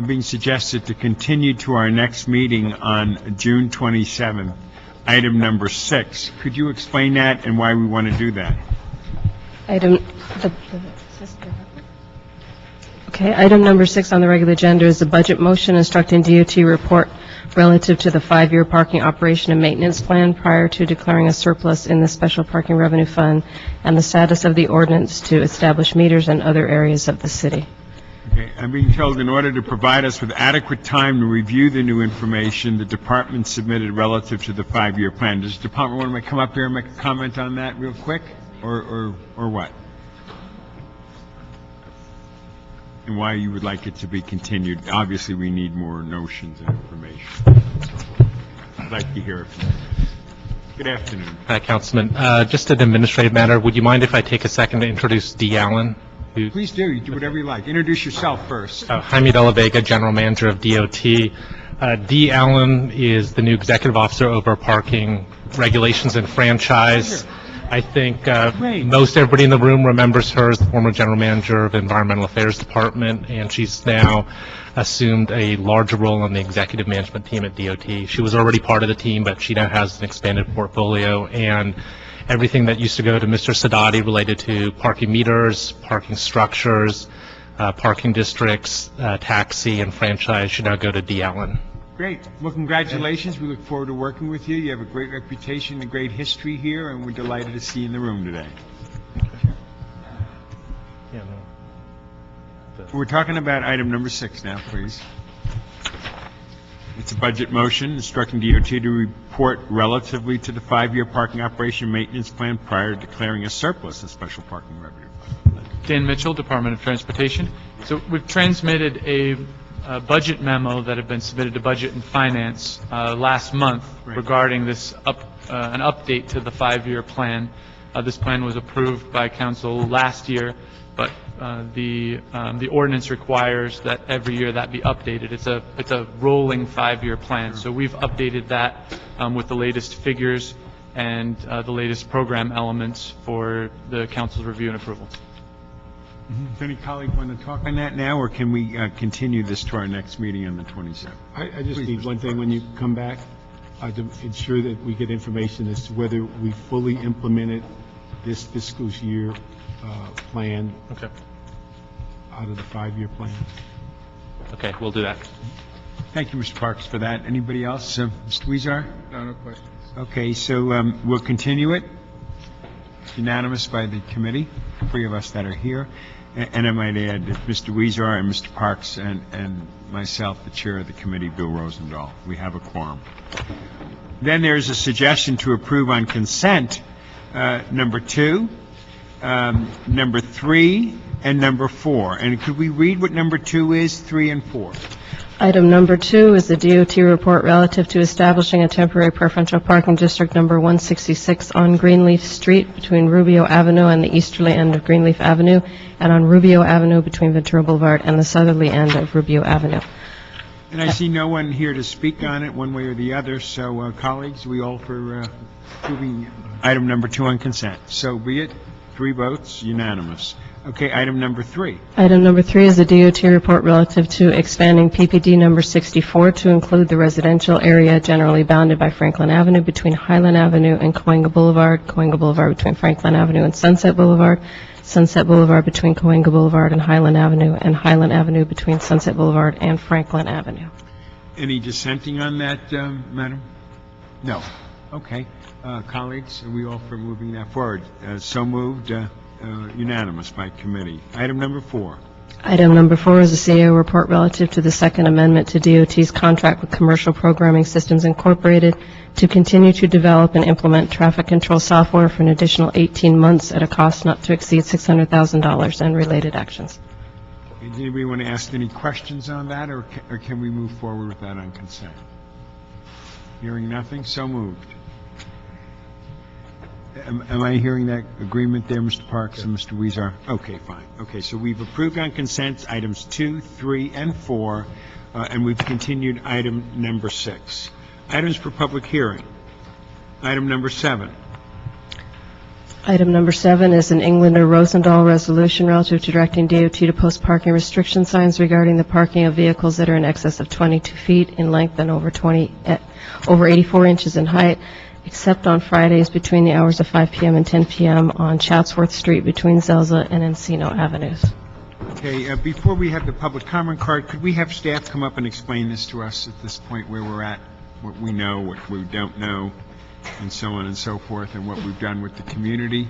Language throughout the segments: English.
being suggested to continue to our next meeting on June 27th, item number 6. Could you explain that and why we want to do that? Item number 6 on the regular agenda is a budget motion instructing DOT report relative to the 5-year parking operation and maintenance plan prior to declaring a surplus in the special parking revenue fund and the status of the ordinance to establish meters in other areas of the city. Okay, I'm being told in order to provide us with adequate time to review the new information the department submitted relative to the 5-year plan. Does the department want to come up here and make a comment on that real quick, or what? And why you would like it to be continued? Obviously, we need more notions and information. I'd like to hear it from you. Good afternoon. Hi, Councilman. Just an administrative matter. Would you mind if I take a second to introduce Dee Allen? Please do. You do whatever you like. Introduce yourself first. Jaime De La Vega, General Manager of DOT. Dee Allen is the new Executive Officer over parking regulations and franchise. I think most everybody in the room remembers her as the former General Manager of Environmental Affairs Department, and she's now assumed a larger role on the executive management team at DOT. She was already part of the team, but she now has an expanded portfolio, and everything that used to go to Mr. Sadati related to parking meters, parking structures, parking districts, taxi, and franchise should now go to Dee Allen. Great. Well, congratulations. We look forward to working with you. You have a great reputation, a great history here, and we're delighted to see you in the room today. Yeah, no. We're talking about item number 6 now, please. It's a budget motion instructing DOT to report relatively to the 5-year parking operation maintenance plan prior to declaring a surplus in special parking revenue. Dan Mitchell, Department of Transportation. So we've transmitted a budget memo that had been submitted to Budget and Finance last month regarding this an update to the 5-year plan. This plan was approved by Council last year, but the ordinance requires that every year that be updated. It's a rolling 5-year plan, so we've updated that with the latest figures and the latest program elements for the Council's review and approval. Does any colleague want to talk on that now, or can we continue this to our next meeting on the 27th? I just need one thing when you come back, to ensure that we get information as to whether we fully implemented this fiscal year plan out of the 5-year plan. Okay, we'll do that. Thank you, Mr. Parks, for that. Anybody else? Mr. Weezer? No questions. Okay, so we'll continue it. It's unanimous by the committee, 3 of us that are here. And I might add that Mr. Weezer and Mr. Parks and myself, the chair of the committee, Bill Rosendahl. We have a quorum. Then there's a suggestion to approve on consent number 2, number 3, and number 4. And could we read what number 2 is, 3, and 4? Item number 2 is the DOT report relative to establishing a temporary preferential parking district number 166 on Greenleaf Street between Rubio Avenue and the easterly end of Greenleaf Avenue, and on Rubio Avenue between Ventura Boulevard and the southerly end of Rubio Avenue. And I see no one here to speak on it one way or the other, so colleagues, we all for approving item number 2 on consent. So be it. 3 votes, unanimous. Okay, item number 3. Item number 3 is the DOT report relative to expanding PPD number 64 to include the residential area generally bounded by Franklin Avenue between Highland Avenue and Cahuenga Boulevard between Franklin Avenue and Sunset Boulevard between Cahuenga Boulevard and Highland Avenue between Sunset Boulevard and Franklin Avenue. Any dissenting on that, Madam? No. Okay. Colleagues, are we all for moving that forward? So moved. Unanimous by committee. Item number 4. Item number 4 is a CAO report relative to the Second Amendment to DOT's contract with Commercial Programming Systems Incorporated to continue to develop and implement traffic control software for an additional 18 months at a cost not to exceed $600,000 and related actions. Does anybody want to ask any questions on that, or can we move forward with that on consent? Hearing nothing, so moved. Am I hearing that agreement there, Mr. Parks and Mr. Weezer? Okay, fine. Okay, so we've approved on consent items 2, 3, and 4, and we've continued item number 6. Items for public hearing. Item number 7. Item number 7 is an Englander-Rosendahl resolution relative to directing DOT to post parking restriction signs regarding the parking of vehicles that are in excess of 22 feet in length and over 84 inches in height, except on Fridays between the hours of 5 p.m. and 10 p.m. on Chatsworth Street between Zelza and Encino Avenues. Okay, before we have the public comment card, could we have staff come up and explain this to us at this point, where we're at, what we know, what we don't know, and so on and so forth, and what we've done with the community,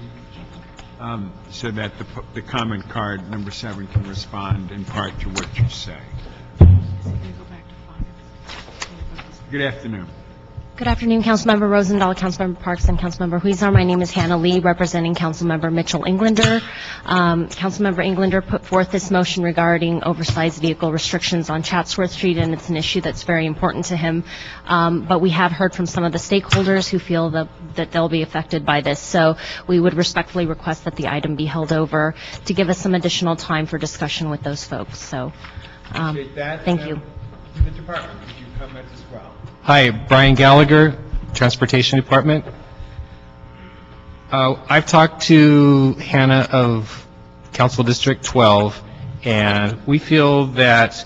so that the comment card number 7 can respond in part to what you say. Good afternoon. Good afternoon, Councilmember Rosendahl, Councilmember Parks, and Councilmember Huizar. My name is Hannah Lee, representing Councilmember Mitchell Englander. Councilmember Englander put forth this motion regarding oversized vehicle restrictions on Chatsworth Street, and it's an issue that's very important to him. But we have heard from some of the stakeholders who feel that they'll be affected by this. So we would respectfully request that the item be held over to give us some additional time for discussion with those folks. So, Appreciate that. thank you. The department, could you comment as well? Hi, Brian Gallagher, Transportation Department. I've talked to Hannah of Council District 12, and we feel that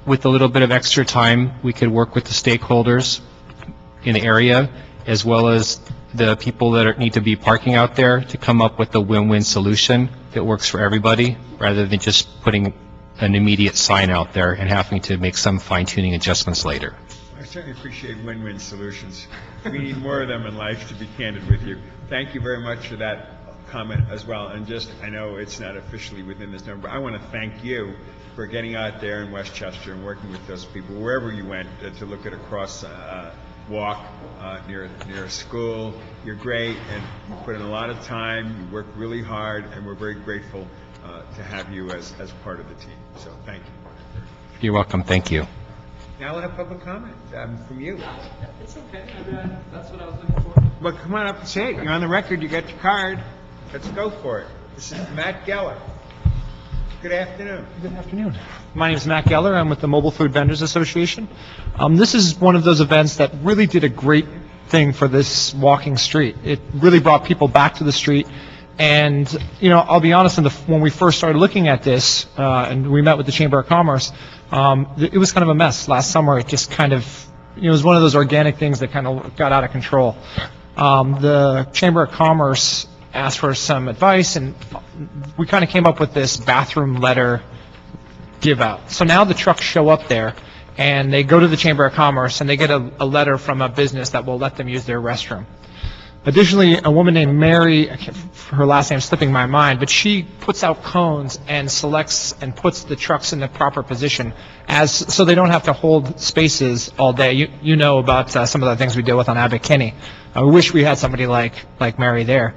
with a little bit of extra time, we could work with the stakeholders in the area, as well as the people that need to be parking out there, to come up with a win-win solution that works for everybody, rather than just putting an immediate sign out there and having to make some fine-tuning adjustments later. I certainly appreciate win-win solutions. We need more of them in life, to be candid with you. Thank you very much for that comment as well. And just, I know it's not officially within this number, but I want to thank you for getting out there in Westchester and working with those people, wherever you went, to look at a cross walk near a school. You're great, and you put in a lot of time. You work really hard, and we're very grateful to have you as part of the team. So thank you. You're welcome. Thank you. Now we'll have public comment from you. It's okay. That's what I was looking for. Well, come on up and say it. You're on the record. You got your card. Let's go for it. This is Matt Geller. Good afternoon. Good afternoon. My name is Matt Geller. I'm with the Mobile Food Vendors Association. This is one of those events that really did a great thing for this walking street. It really brought people back to the street. And, you know, I'll be honest, when we first started looking at this, and we met with the Chamber of Commerce, it was kind of a mess. Last summer, it just kind of, it was one of those organic things that kind of got out of control. The Chamber of Commerce asked for some advice, and we kind of came up with this bathroom letter give out. So now the trucks show up there, and they go to the Chamber of Commerce, and they get a letter from a business that will let them use their restroom. Additionally, a woman named Mary, her last name's slipping my mind, but she puts out cones and selects and puts the trucks in the proper position so they don't have to hold spaces all day. You know about some of the things we deal with on Abbott Kinney. I wish we had somebody like Mary there.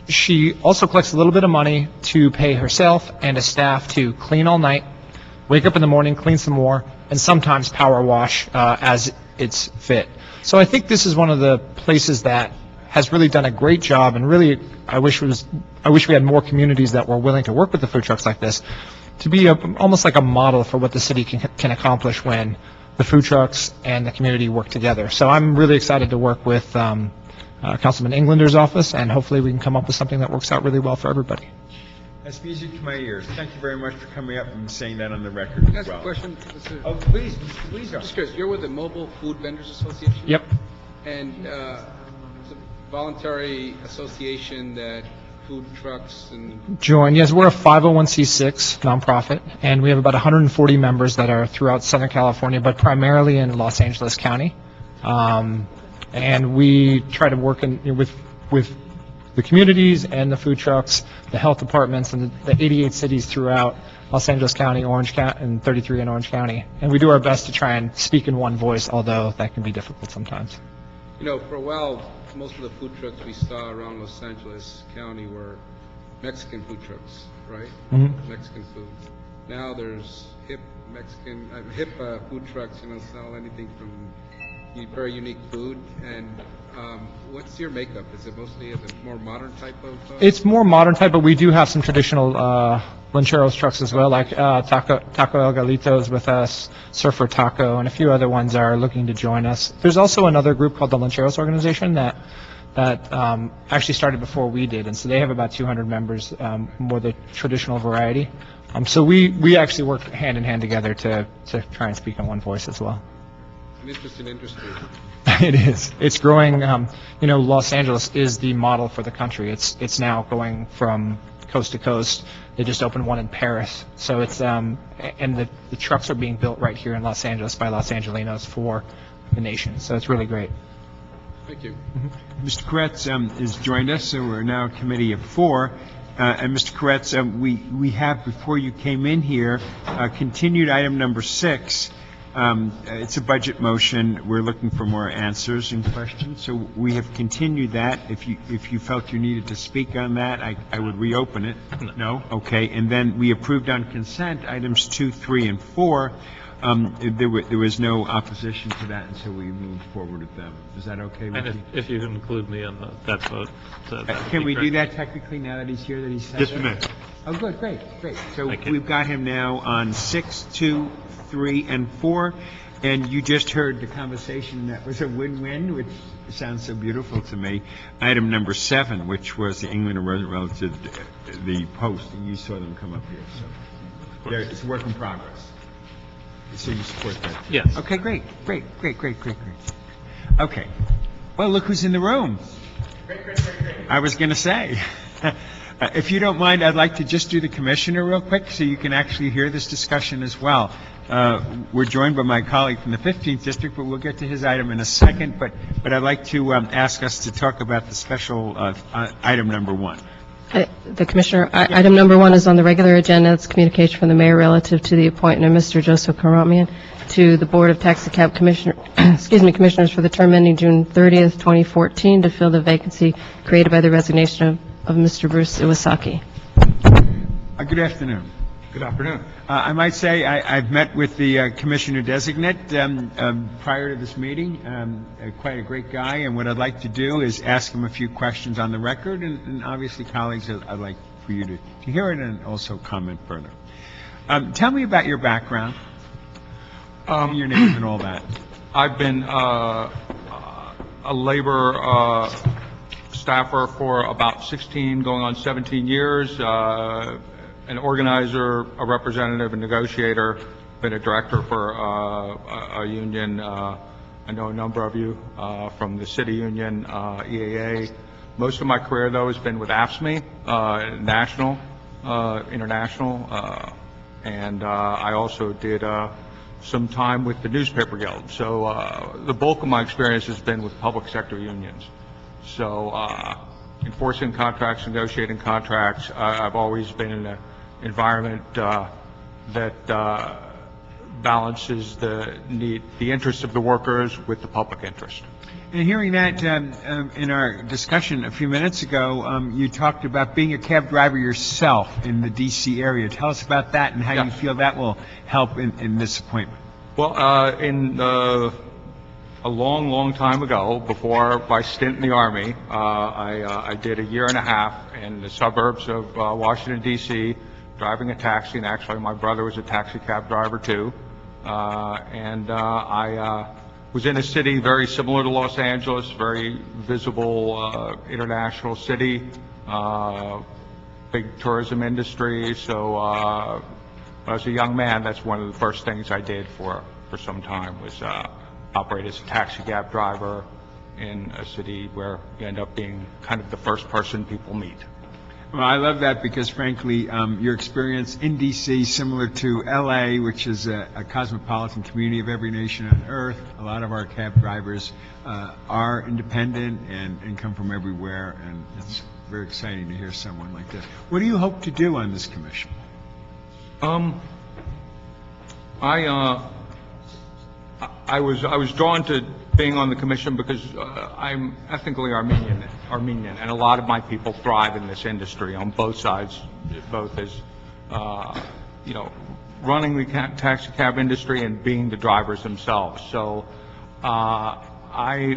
She also collects a little bit of money to pay herself and a staff to clean all night, wake up in the morning, clean some more, and sometimes power wash as it's fit. So I think this is one of the places that has really done a great job, and really I wish we had more communities that were willing to work with the food trucks like this, to be almost like a model for what the city can accomplish when the food trucks and the community work together. So I'm really excited to work with Councilman Englander's office, and hopefully we can come up with something that works out really well for everybody. That's music to my ears. Thank you very much for coming up and saying that on the record as well. Question, Oh, please, Mr. Weezer. just curious, you're with the Mobile Food Vendors Association? Yep. And it's a voluntary association that food trucks and... Join. Yes, we're a 501c6 nonprofit, and we have about 140 members that are throughout Southern California, but primarily in Los Angeles County. And we try to work with the communities and the food trucks, the health departments, and the 88 cities throughout Los Angeles County, Orange County, and 33 in Orange County. And we do our best to try and speak in one voice, although that can be difficult sometimes. You know, for a while, most of the food trucks we saw around Los Angeles County were Mexican food trucks, right? Mhm. Mexican food. Now there's hip food trucks, sell anything from very unique food. And what's your makeup? Is it mostly a more modern type of? It's more modern type, but we do have some traditional Lancheros trucks as well, like Taco El Galito is with us, Surfer Taco, and a few other ones are looking to join us. There's also another group called the Lancheros Organization that that actually started before we did, and so they have about 200 members, more the traditional variety. So we actually work hand in hand together to try and speak in one voice as well. An interesting industry. It is. It's growing. Los Angeles is the model for the country. It's now going from coast to coast. They just opened one in Paris. So it's and the trucks are being built right here in Los Angeles by Los Angelinos for the nation. So it's really great. Thank you. Mr. Koretz has joined us, so we're now a committee of 4. And Mr. Koretz, we have, before you came in here, continued item number 6. It's a budget motion. We're looking for more answers and questions. So we have continued that. If you felt you needed to speak on that, I would reopen it. No? Okay. And then we approved on consent items 2, 3, and 4. There was no opposition to that, and so we moved forward with them. Is that okay with you? And if you can include me in that vote. Can we do that technically now that he's here, that he's said Just that? a minute. Oh, good, great. So Thank you. we've got him now on 6, 2, 3, and 4, and you just heard the conversation that was a win-win, which sounds so beautiful to me. Item number 7, which was the England relative to the post, and you saw them come up here. So it's a work in progress. So you support that? Yes. Okay, great. Okay. Well, look who's in the room. Great. I was going to say. If you don't mind, I'd like to just do the commissioner real quick so you can actually hear this discussion as well. We're joined by my colleague from the 15th District, but we'll get to his item in a second. But I'd like to ask us to talk about the special item number 1. The Commissioner, item number 1 is on the regular agenda. It's communication from the mayor relative to the appointment of Mr. Joseph Karamian to the Board of Taxicab Commissioners for the term ending June 30th, 2014, to fill the vacancy created by the resignation of Mr. Bruce Iwasaki. Good afternoon. Good afternoon. I might say I've met with the Commissioner-designate prior to this meeting, quite a great guy, and what I'd like to do is ask him a few questions on the record, and obviously, colleagues, I'd like for you to hear it and also comment further. Tell me about your background, your name and all that. I've been a labor staffer for about 16, going on 17 years, an organizer, a representative, a negotiator, been a director for a union. I know a number of you from the city union, EAA. Most of my career, though, has been with AFSCME, national, international, and I also did some time with the newspaper guild. So the bulk of my experience has been with public sector unions. So enforcing contracts, negotiating contracts, I've always been in an environment that balances the interests of the workers with the public interest. And hearing that in our discussion a few minutes ago, you talked about being a cab driver yourself in the D.C. area. Tell us about that and how you feel that will help in this appointment. Well, a long time ago, before my stint in the Army, I did a year and a half in the suburbs of Washington, D.C., driving a taxi, and actually my brother was a taxi cab driver too. I was in a city very similar to Los Angeles, very visible international city, big tourism industry. So when I was a young man, that's one of the first things I did for some time was operate as a taxi cab driver in a city where you end up being kind of the first person people meet. Well, I love that because, frankly, your experience in D.C., similar to L.A., which is a cosmopolitan community of every nation on earth, a lot of our cab drivers are independent and come from everywhere, and it's very exciting to hear someone like this. What do you hope to do on this commission? I was drawn to being on the commission because I'm ethnically Armenian, and a lot of my people thrive in this industry on both sides, both as running the taxi cab industry and being the drivers themselves. So I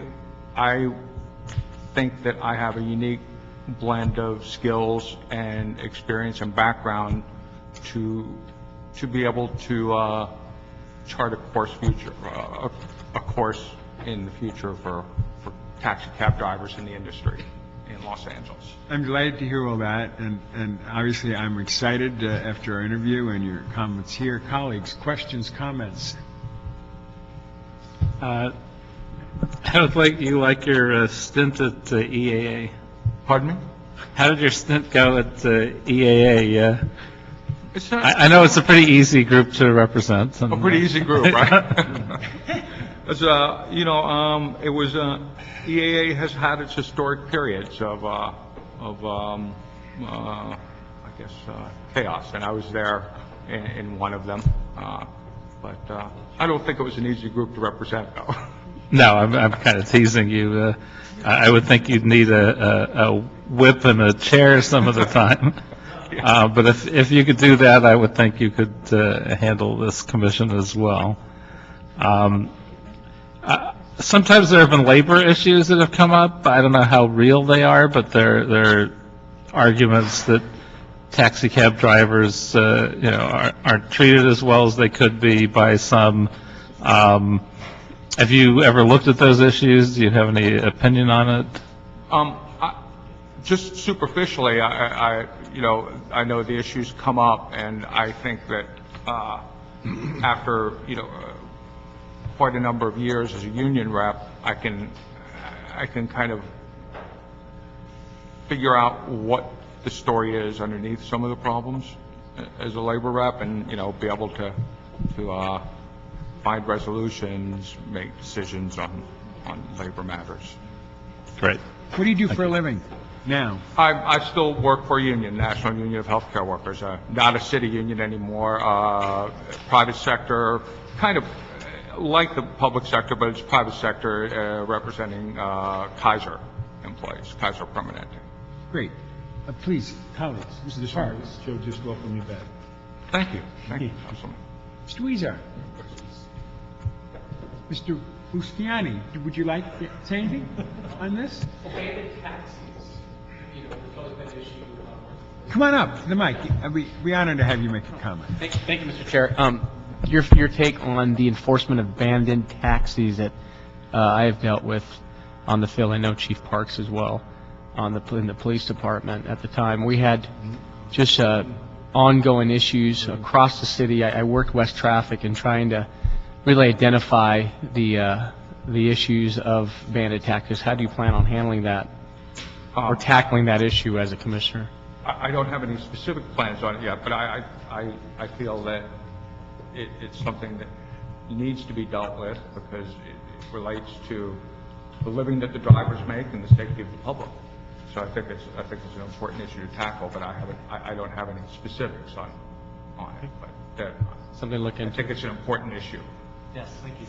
think that I have a unique blend of skills and experience and background to be able to chart a course in the future for taxi cab drivers in the industry in Los Angeles. I'm delighted to hear all that, and obviously I'm excited after our interview and your comments here. Colleagues, questions, comments? How did you like your stint at EAA? Pardon me? How did your stint go at EAA? It's not I know it's a pretty easy group to represent. a pretty easy group, right? It's, it was, EAA has had its historic periods of chaos, and I was there in one of them. But I don't think it was an easy group to represent, though. No, I'm kind of teasing you. I would think you'd need a whip and a chair some of the time. But if you could do that, I would think you could handle this commission as well. Sometimes there have been labor issues that have come up. I don't know how real they are, but there are arguments that taxi cab drivers, aren't treated as well as they could be by some. Have you ever looked at those issues? Do you have any opinion on it? Just superficially, I know the issues come up, and I think that after quite a number of years as a union rep, I can kind of figure out what the story is underneath some of the problems as a labor rep, and be able to find resolutions, make decisions on labor matters. Great. What do you do for a living now? I still work for a union, National Union of Healthcare Workers, not a city union anymore, private sector, kind of like the public sector, but it's private sector representing Kaiser employees, Kaiser Permanente. Great. Please, colleagues, Mr. Parks. Joe just welcome you back. Thank you. Thank you, Councilman. Mr. Weezer. Mr. Bustiani, would you like to say anything on this? Come on up to the mic. I'd be honored to have you make a comment. Thank you, Mr. Chair. Your take on the enforcement of abandoned taxis that I have dealt with on the field. I know Chief Parks as well in the police department at the time. We had just ongoing issues across the city. I worked West Traffic in trying to really identify the issues of abandoned taxis. How do you plan on handling that or tackling that issue as a commissioner? I don't have any specific plans on it yet, but I feel that it's something that needs to be dealt with because it relates to the living that the drivers make and the safety of the public. So I think it's an important issue to tackle, but I don't have any specifics on it. But something to look into. I think it's an important issue. Yes, thank you.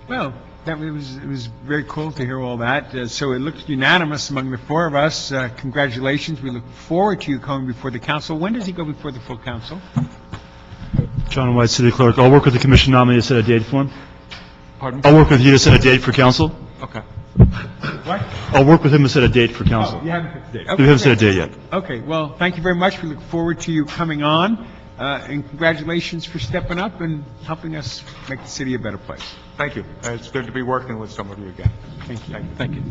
Well, it was very cool to hear all that. So it looks unanimous among the four of us. Congratulations. We look forward to you coming before the council. When does he go before the full council? John White, City Clerk. I'll work with the commission nominee to set a date for him. Pardon? I'll work with you to set a date for council. Okay. What? I'll work with him to set a date for council. Oh, you haven't picked the date. We haven't set a date yet. Okay, well, thank you very much. We look forward to you coming on. And congratulations for stepping up and helping us make the city a better place. Thank you. It's good to be working with some of you again. Thank you. Thank you.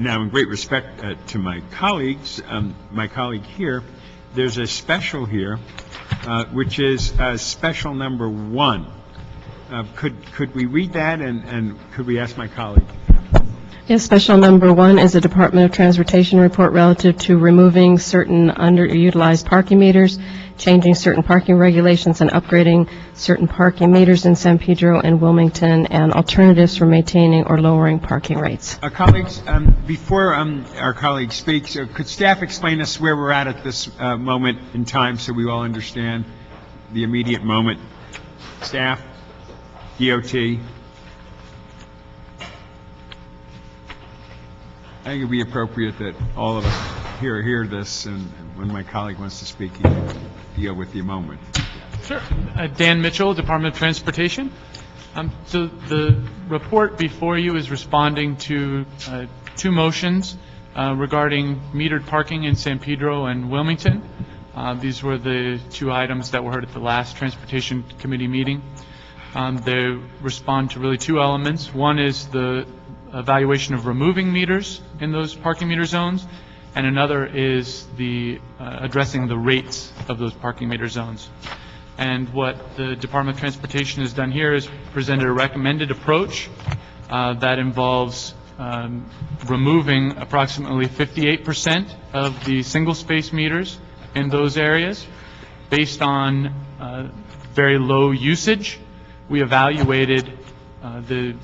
Now, in great respect to my colleagues, my colleague here, there's a special here, which is special number 1. Could we read that, and could we ask my colleague? Yes, special number 1 is a Department of Transportation report relative to removing certain underutilized parking meters, changing certain parking regulations, and upgrading certain parking meters in San Pedro and Wilmington, and alternatives for maintaining or lowering parking rates. Colleagues, before our colleague speaks, could staff explain us where we're at this moment in time so we all understand the immediate moment? Staff, DOT. I think it would be appropriate that all of us hear this, and when my colleague wants to speak, he can deal with the moment. Sure. Dan Mitchell, Department of Transportation. So the report before you is responding to 2 motions regarding metered parking in San Pedro and Wilmington. These were the 2 items that were heard at the last Transportation Committee meeting. They respond to really two elements. One is the evaluation of removing meters in those parking meter zones, and another is the addressing the rates of those parking meter zones. And what the Department of Transportation has done here is presented a recommended approach that involves removing approximately 58% of the single-space meters in those areas based on very low usage. We evaluated the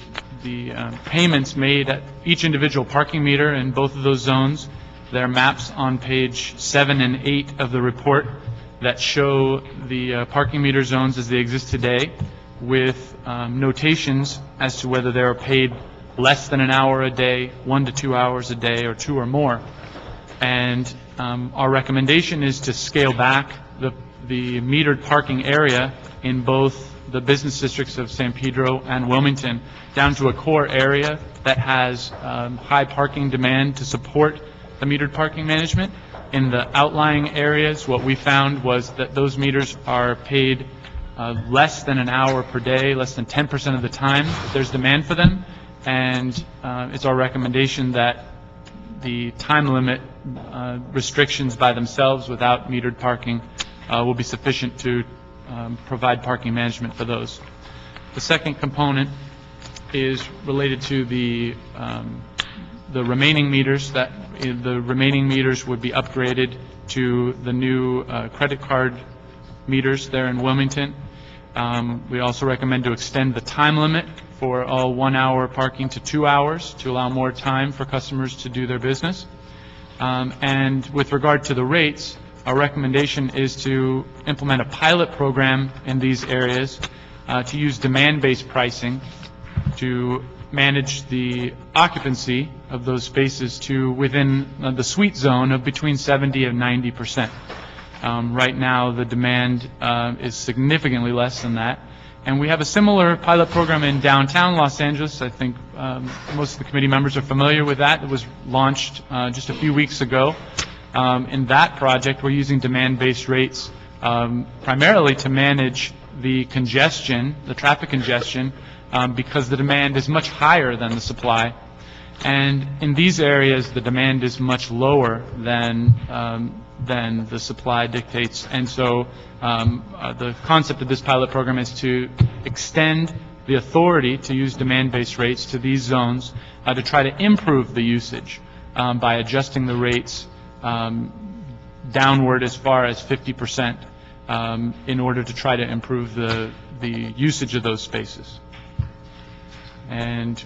payments made at each individual parking meter in both of those zones. There are maps on page 7 and 8 of the report that show the parking meter zones as they exist today, with notations as to whether they are paid less than an hour a day, 1 to 2 hours a day, or 2 or more. And our recommendation is to scale back the metered parking area in both the business districts of San Pedro and Wilmington down to a core area that has high parking demand to support the metered parking management. In the outlying areas, what we found was that those meters are paid less than an hour per day, less than 10% of the time there's demand for them, and it's our recommendation that the time limit restrictions by themselves without metered parking will be sufficient to provide parking management for those. The second component is related to the remaining meters. That the remaining meters would be upgraded to the new credit card meters there in Wilmington. We also recommend to extend the time limit for all 1 hour parking to 2 hours to allow more time for customers to do their business. And with regard to the rates, our recommendation is to implement a pilot program in these areas to use demand-based pricing to manage the occupancy of those spaces to within the sweet zone of between 70 and 90%. Right now, the demand is significantly less than that. And we have a similar pilot program in downtown Los Angeles. I think most of the committee members are familiar with that. It was launched just a few weeks ago. In that project, we're using demand-based rates primarily to manage the congestion, the traffic congestion, because the demand is much higher than the supply. And in these areas, the demand is much lower than the supply dictates. And so the concept of this pilot program is to extend the authority to use demand-based rates to these zones to try to improve the usage by adjusting the rates downward as far as 50% in order to try to improve the usage of those spaces. And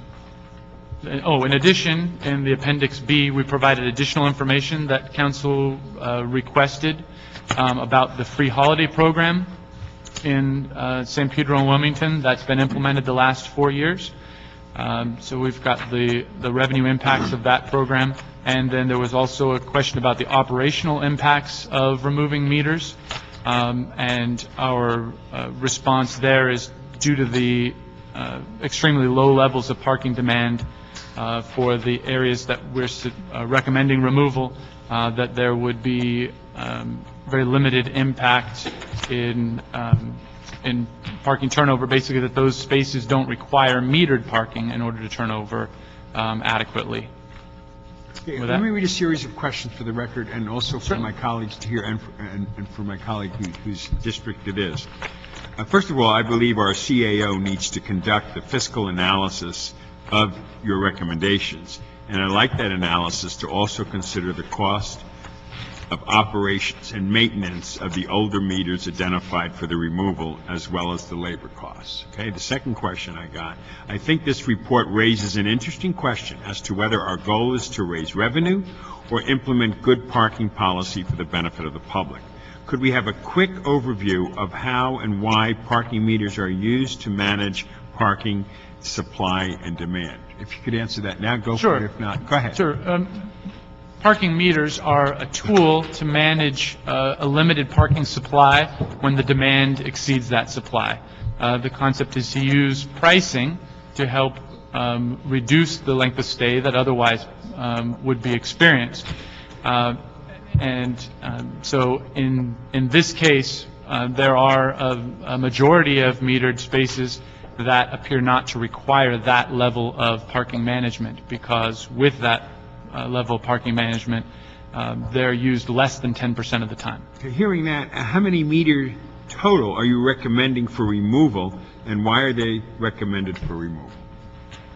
in addition, in the Appendix B, we provided additional information that Council requested about the free holiday program in San Pedro and Wilmington that's been implemented the last 4 years. So we've got the revenue impacts of that program, and then there was also a question about the operational impacts of removing meters, and our response there is due to the extremely low levels of parking demand for the areas that we're recommending removal, that there would be very limited impact in parking turnover, basically that those spaces don't require metered parking in order to turn over adequately. Okay, let me read a series of questions for the record and also for my colleagues to hear and for my colleague whose district it is. First of all, I believe our CAO needs to conduct a fiscal analysis of your recommendations, and I'd like that analysis to also consider the cost of operations and maintenance of the older meters identified for the removal, as well as the labor costs. Okay, the second question I got, I think this report raises an interesting question as to whether our goal is to raise revenue or implement good parking policy for the benefit of the public. Could we have a quick overview of how and why parking meters are used to manage parking supply and demand? If you could answer that now, go for it. If not, go ahead. Sure. Parking meters are a tool to manage a limited parking supply when the demand exceeds that supply. The concept is to use pricing to help reduce the length of stay that otherwise would be experienced. So in this case, there are a majority of metered spaces that appear not to require that level of parking management, because with that level of parking management, they're used less than 10% of the time. Okay, hearing that, how many meters total are you recommending for removal, and why are they recommended for removal?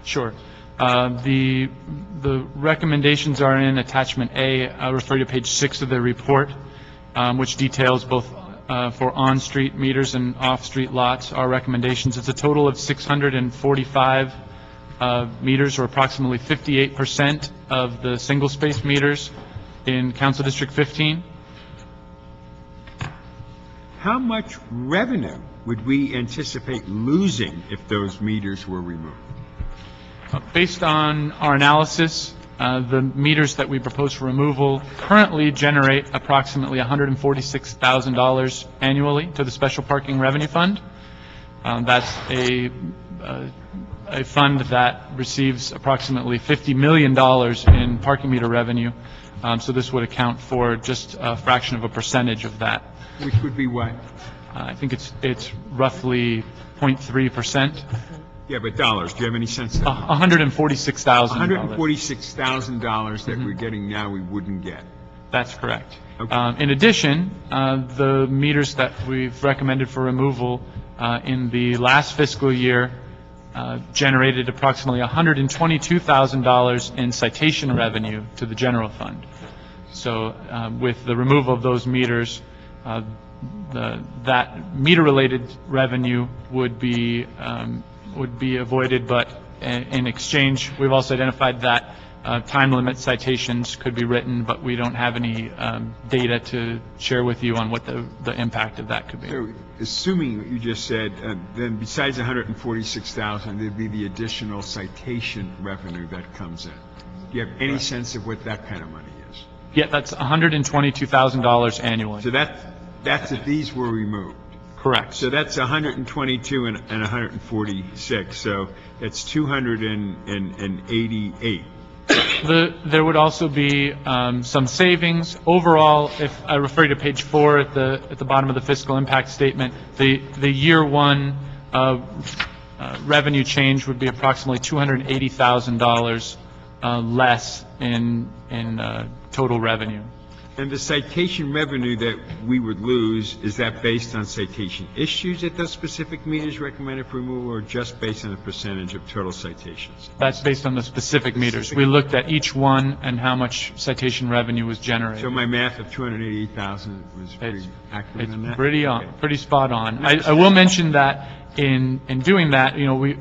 Sure. The recommendations are in Attachment A. I'll refer you to page 6 of the report, which details both for on-street meters and off-street lots, our recommendations. It's a total of 645 meters, or approximately 58% of the single-space meters in Council District 15. How much revenue would we anticipate losing if those meters were removed? Based on our analysis, the meters that we propose for removal currently generate approximately $146,000 annually to the Special Parking Revenue Fund. That's a fund that receives approximately $50 million in parking meter revenue. So this would account for just a fraction of a percentage of that. Which would be what? I think it's roughly 0.3%. Yeah, but dollars, do you have any sense of that? $146,000. $146,000 that we're getting now we wouldn't get. That's correct. Okay. In addition, the meters that we've recommended for removal in the last fiscal year generated approximately $122,000 in citation revenue to the general fund. So with the removal of those meters, that meter-related revenue would be avoided, but in exchange, we've also identified that time limit citations could be written, but we don't have any data to share with you on what the impact of that could be. So, assuming what you just said, then besides $146,000, there'd be the additional citation revenue that comes in. Do you have any sense of what that kind of money is? Yeah, that's $122,000 annually. So that's if these were removed. Correct. So that's 122 and 146. So that's 288. There would also be some savings. Overall, if I refer you to page 4 at the bottom of the fiscal impact statement, the year one revenue change would be approximately $280,000 less in total revenue. And the citation revenue that we would lose, is that based on citation issues at those specific meters recommended for removal, or just based on the percentage of total citations? That's based on the specific meters. We looked at each one and how much citation revenue was generated. So my math of 288,000 was pretty accurate on that? Pretty spot on. I will mention that in doing that, you know,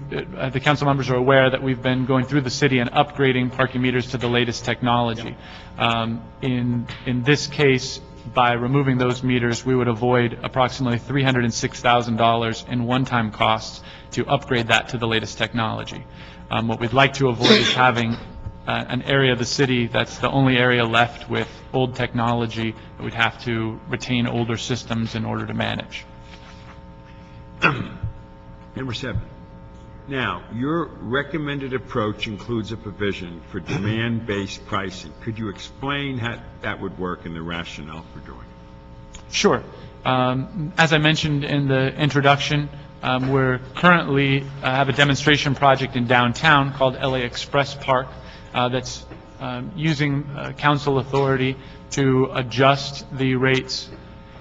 the council members are aware that we've been going through the city and upgrading parking meters to the latest technology. In this case, by removing those meters, we would avoid approximately $306,000 in one-time costs to upgrade that to the latest technology. What we'd like to avoid is having an area of the city that's the only area left with old technology that we'd have to retain older systems in order to manage. Number 7. Now, your recommended approach includes a provision for demand-based pricing. Could you explain how that would work and the rationale for doing it? Sure. As I mentioned in the introduction, we're currently have a demonstration project in downtown called LA Express Park that's using council authority to adjust the rates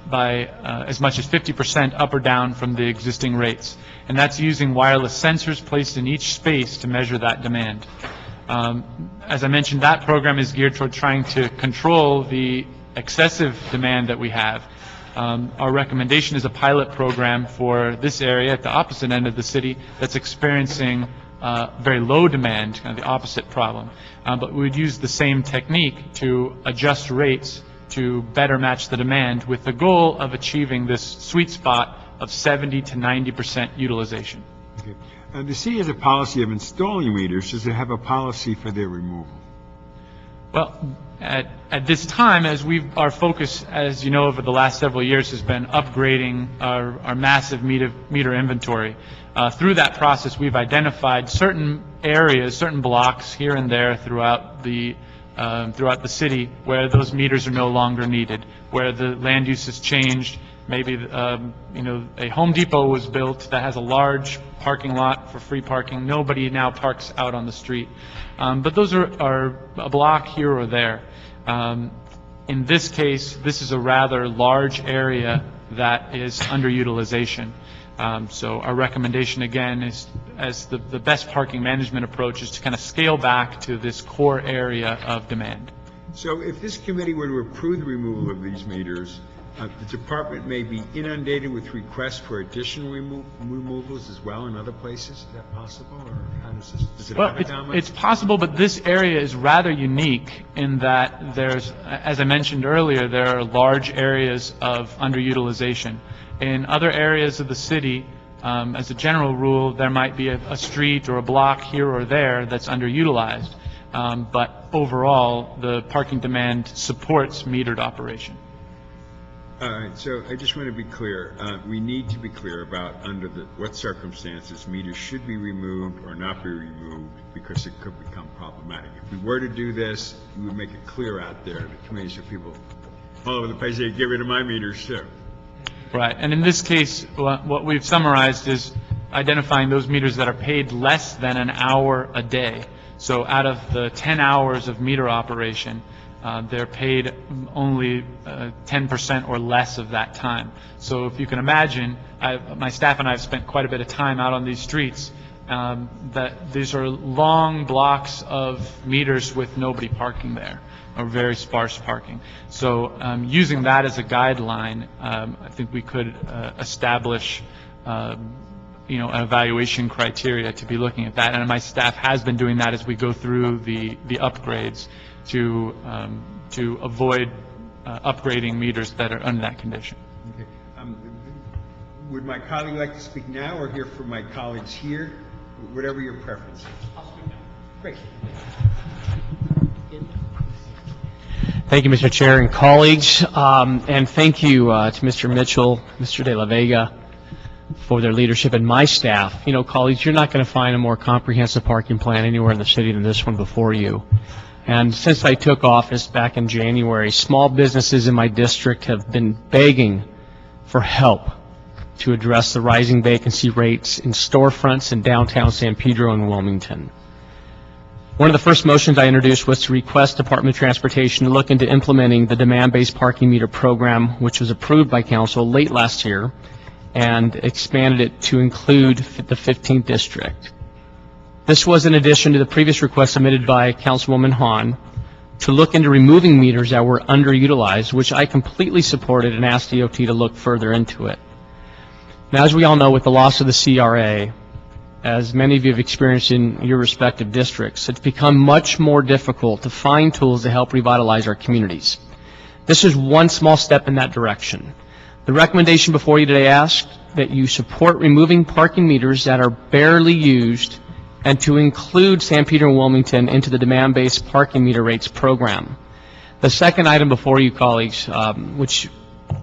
by as much as 50% up or down from the existing rates. And that's using wireless sensors placed in each space to measure that demand. As I mentioned, that program is geared toward trying to control the excessive demand that we have. Our recommendation is a pilot program for this area at the opposite end of the city that's experiencing very low demand, kind of the opposite problem. But we would use the same technique to adjust rates to better match the demand, with the goal of achieving this sweet spot of 70 to 90% utilization. Okay. The city has a policy of installing meters. Does it have a policy for their removal? Well, at this time, our focus, as you know, over the last several years has been upgrading our massive meter inventory. Through that process, we've identified certain areas, certain blocks here and there throughout the city where those meters are no longer needed, where the land use has changed, Maybe, a Home Depot was built that has a large parking lot for free parking. Nobody now parks out on the street. But those are a block here or there. In this case, this is a rather large area that is underutilization. So our recommendation, again, is as the best parking management approach is to kind of scale back to this core area of demand. So if this committee were to approve the removal of these meters, the department may be inundated with requests for additional removals as well in other places? Is that possible, or how does it happen down much? It's possible, but this area is rather unique in that there's, as I mentioned earlier, there are large areas of underutilization. In other areas of the city, as a general rule, there might be a street or a block here or there that's underutilized. But overall, the parking demand supports metered operation. All right, so I just want to be clear. We need to be clear about under what circumstances meters should be removed or not be removed, because it could become problematic. If we were to do this, we would make it clear out there to the community so people all over the place say, get rid of my meters too. Right, and in this case, what we've summarized is identifying those meters that are paid less than an hour a day. So out of the 10 hours of meter operation, they're paid only 10% or less of that time. So if you can imagine, my staff and I have spent quite a bit of time out on these streets, that these are long blocks of meters with nobody parking there, or very sparse parking. So using that as a guideline, I think we could establish an evaluation criteria to be looking at that, and my staff has been doing that as we go through the upgrades to avoid upgrading meters that are under that condition. Okay. Would my colleague like to speak now or hear from my colleagues here? Whatever your preference is. I'll speak now. Great. Thank you, Mr. Chair and colleagues, and thank you to Mr. Mitchell, Mr. De La Vega, for their leadership, and my staff. Colleagues, you're not going to find a more comprehensive parking plan anywhere in the city than this one before you. And since I took office back in January, small businesses in my district have been begging for help to address the rising vacancy rates in storefronts in downtown San Pedro and Wilmington. One of the first motions I introduced was to request Department of Transportation to look into implementing the demand-based parking meter program, which was approved by Council late last year, and expanded it to include the 15th district. This was in addition to the previous request submitted by Councilwoman Hahn to look into removing meters that were underutilized, which I completely supported and asked DOT to look further into it. Now, as we all know, with the loss of the CRA, as many of you have experienced in your respective districts, it's become much more difficult to find tools to help revitalize our communities. This is one small step in that direction. The recommendation before you today asks that you support removing parking meters that are barely used and to include San Pedro and Wilmington into the demand-based parking meter rates program. The second item before you, colleagues, which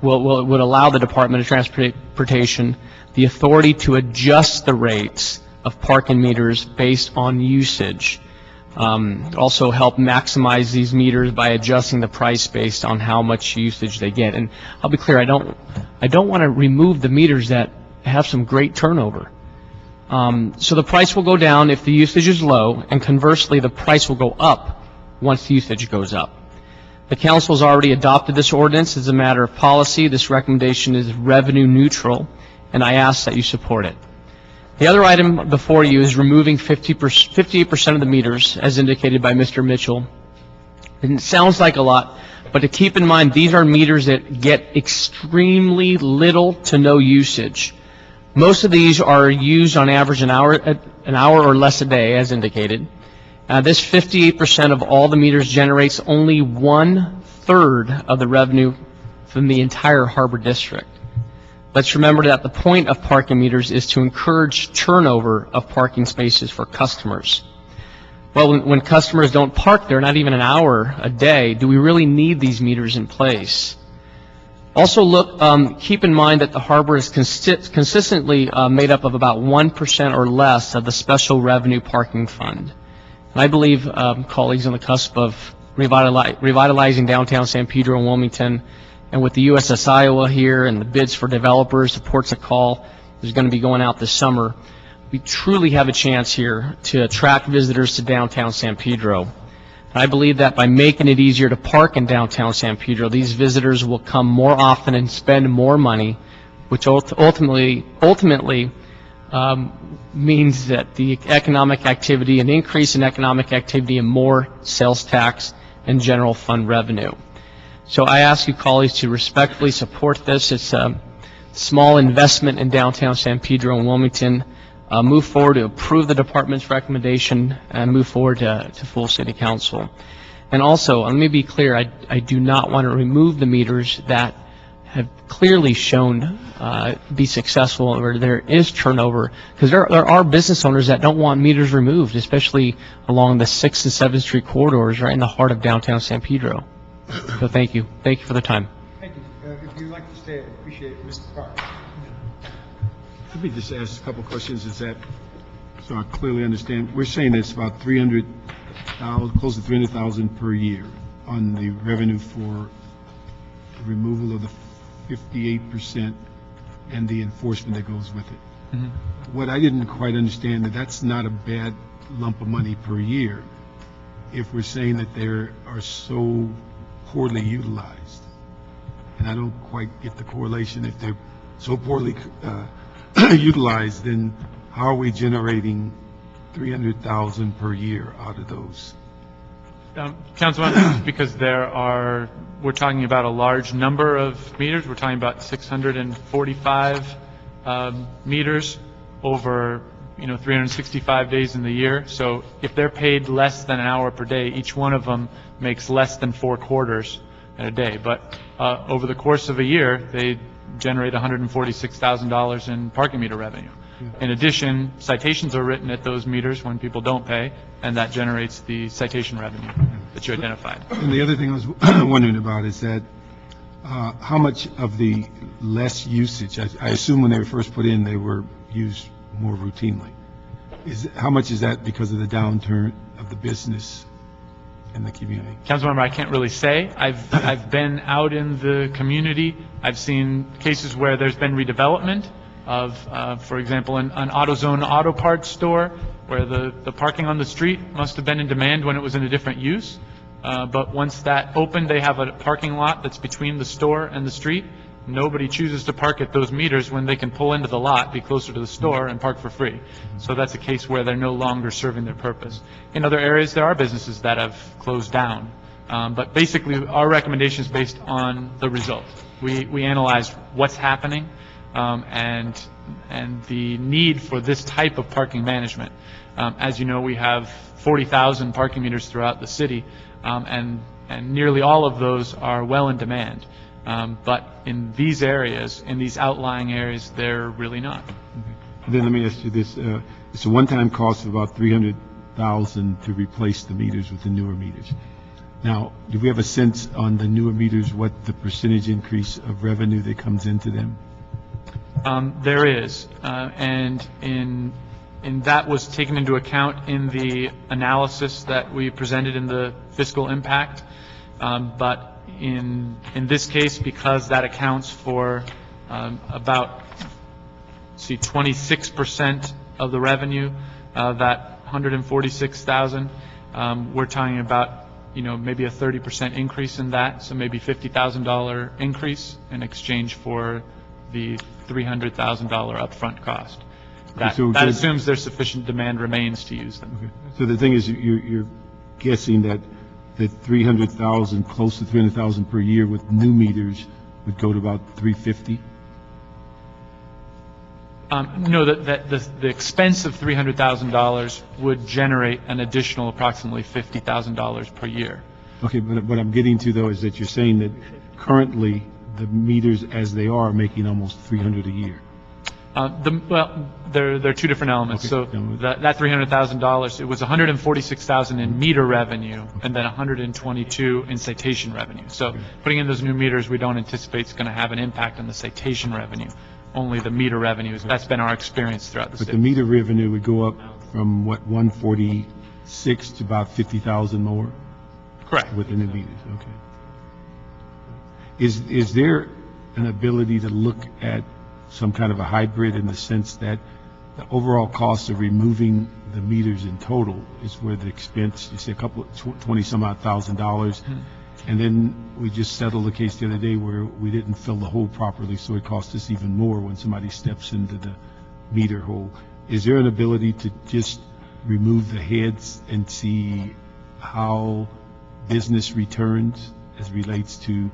would allow the Department of Transportation the authority to adjust the rates of parking meters based on usage. Also help maximize these meters by adjusting the price based on how much usage they get. And I'll be clear, I don't want to remove the meters that have some great turnover. So the price will go down if the usage is low, and conversely, the price will go up once the usage goes up. The Council has already adopted this ordinance as a matter of policy. This recommendation is revenue neutral, and I ask that you support it. The other item before you is removing 58% of the meters, as indicated by Mr. Mitchell. And it sounds like a lot, but to keep in mind, these are meters that get extremely little to no usage. Most of these are used on average an hour or less a day, as indicated. This 58% of all the meters generates only 1/3 of the revenue from the entire Harbor District. Let's remember that the point of parking meters is to encourage turnover of parking spaces for customers. Well, when customers don't park there, not even an hour a day, do we really need these meters in place? Also, keep in mind that the Harbor is consistently made up of about 1% or less of the Special Revenue Parking Fund. And I believe, colleagues, on the cusp of revitalizing downtown San Pedro and Wilmington And with the USS Iowa here and the bids for developers, the ports of call is going to be going out this summer, we truly have a chance here to attract visitors to downtown San Pedro. And I believe that by making it easier to park in downtown San Pedro, these visitors will come more often and spend more money, which ultimately means that the economic activity, an increase in economic activity and more sales tax and general fund revenue. So I ask you colleagues to respectfully support this. It's a small investment in downtown San Pedro and Wilmington. Move forward to approve the department's recommendation and move forward to full city council. And also, let me be clear, I do not want to remove the meters that have clearly shown be successful where there is turnover, because there are business owners that don't want meters removed, especially along the 6th and 7th Street corridors right in the heart of downtown San Pedro. So thank you. Thank you for the time. Thank you. If you'd like to stay, I appreciate it. Mr. Park. Let me just ask a couple of questions, so I clearly understand. We're saying it's about 300,000, close to 300,000 per year on the revenue for the removal of the 58% and the enforcement that goes with it. Mm-hmm. What I didn't quite understand, that's not a bad lump of money per year if we're saying that they are so poorly utilized. And I don't quite get the correlation. If they're so poorly utilized, then how are we generating 300,000 per year out of those? Councilman, because we're talking about a large number of meters. We're talking about 645 meters over 365 days in the year. So if they're paid less than an hour per day, each one of them makes less than 4 quarters in a day. But over the course of a year, they generate $146,000 in parking meter revenue. In addition, citations are written at those meters when people don't pay, and that generates the citation revenue that you identified. And the other thing I was wondering about is that how much of the less usage, I assume when they were first put in, they were used more routinely. How much is that because of the downturn of the business in the community? Councilmember, I can't really say. I've been out in the community. I've seen cases where there's been redevelopment of, for example, an AutoZone auto parts store where the parking on the street must have been in demand when it was in a different use. But once that opened, they have a parking lot that's between the store and the street. Nobody chooses to park at those meters when they can pull into the lot, be closer to the store, and park for free. So that's a case where they're no longer serving their purpose. In other areas, there are businesses that have closed down. But basically, our recommendation is based on the result. We analyzed what's happening and the need for this type of parking management. As you know, we have 40,000 parking meters throughout the city, and nearly all of those are well in demand. But in these areas, in these outlying areas, they're really not. Okay. Then let me ask you this. It's a one-time cost of about $300,000 to replace the meters with the newer meters. Now, do we have a sense on the newer meters what the percentage increase of revenue that comes into them? There is, and that was taken into account in the analysis that we presented in the fiscal impact. But in this case, because that accounts for about 26% of the revenue, that $146,000, we're talking about maybe a 30% increase in that, so maybe $50,000 increase in exchange for the $300,000 upfront cost. That assumes there's sufficient demand remains to use them. Okay. So the thing is, you're guessing that 300,000, close to 300,000 per year with new meters would go to about 350? No, that the expense of $300,000 would generate an additional approximately $50,000 per year. Okay, but what I'm getting to, though, is that you're saying that currently the meters as they are making almost $300,000 a year. Well, there are two different elements. Okay. So that $300,000, it was $146,000 in meter revenue, and then $122,000 in citation revenue. So putting in those new meters, we don't anticipate it's going to have an impact on the citation revenue. Only the meter revenues. That's been our experience throughout the state. But the meter revenue would go up from what, 146 to about 50,000 more? Correct. With the new meters. Okay. Is there an ability to look at some kind of a hybrid in the sense that the overall cost of removing the meters in total is where the expense, you say a couple of $20-some-odd thousand, and then we just settled a case the other day where we didn't fill the hole properly, so it cost us even more when somebody steps into the meter hole. Is there an ability to just remove the heads and see how business returns as relates to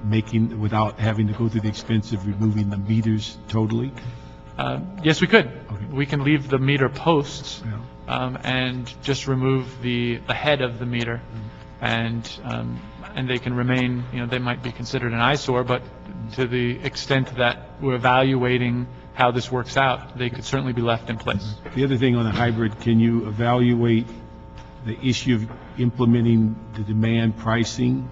making, without having to go through the expense of removing the meters totally? Yes, we could. Okay. We can leave the meter posts and just remove the head of the meter, and they can remain. They might be considered an eyesore, but to the extent that we're evaluating how this works out, they could certainly be left in place. The other thing on the hybrid, can you evaluate the issue of implementing the demand pricing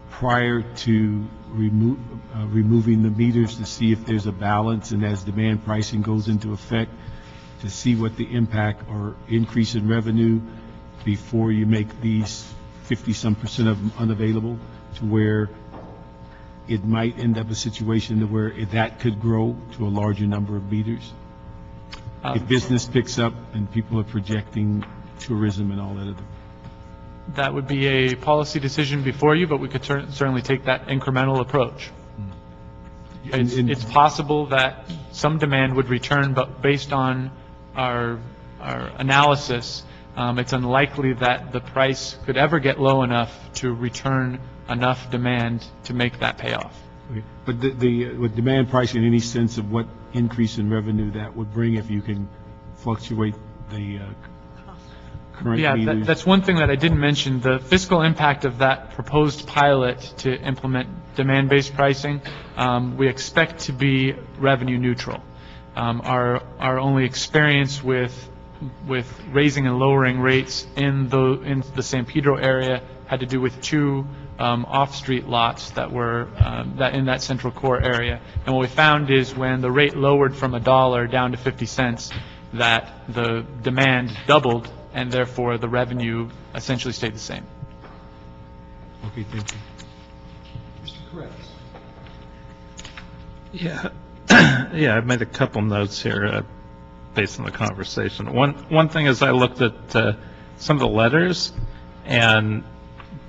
prior to removing the meters to see if there's a balance, and as demand pricing goes into effect, to see what the impact or increase in revenue before you make these 50-some% of them unavailable, to where it might end up a situation to where that could grow to a larger number of meters? If business picks up and people are projecting tourism and all that other. That would be a policy decision before you, but we could certainly take that incremental approach. It's possible that some demand would return, but based on our analysis, it's unlikely that the price could ever get low enough to return enough demand to make that payoff. Okay. But with demand pricing, in any sense of what increase in revenue that would bring if you can fluctuate the current meters? That's one thing that I didn't mention. The fiscal impact of that proposed pilot to implement demand-based pricing, we expect to be revenue neutral. Our only experience with raising and lowering rates in the San Pedro area had to do with two off-street lots that were in that central core area. And what we found is when the rate lowered from $1 down to 50 cents, that the demand doubled, and therefore the revenue essentially stayed the same. Okay, thank you. Mr. Kretz. Yeah, I've made a couple notes here based on the conversation. One thing is I looked at some of the letters, and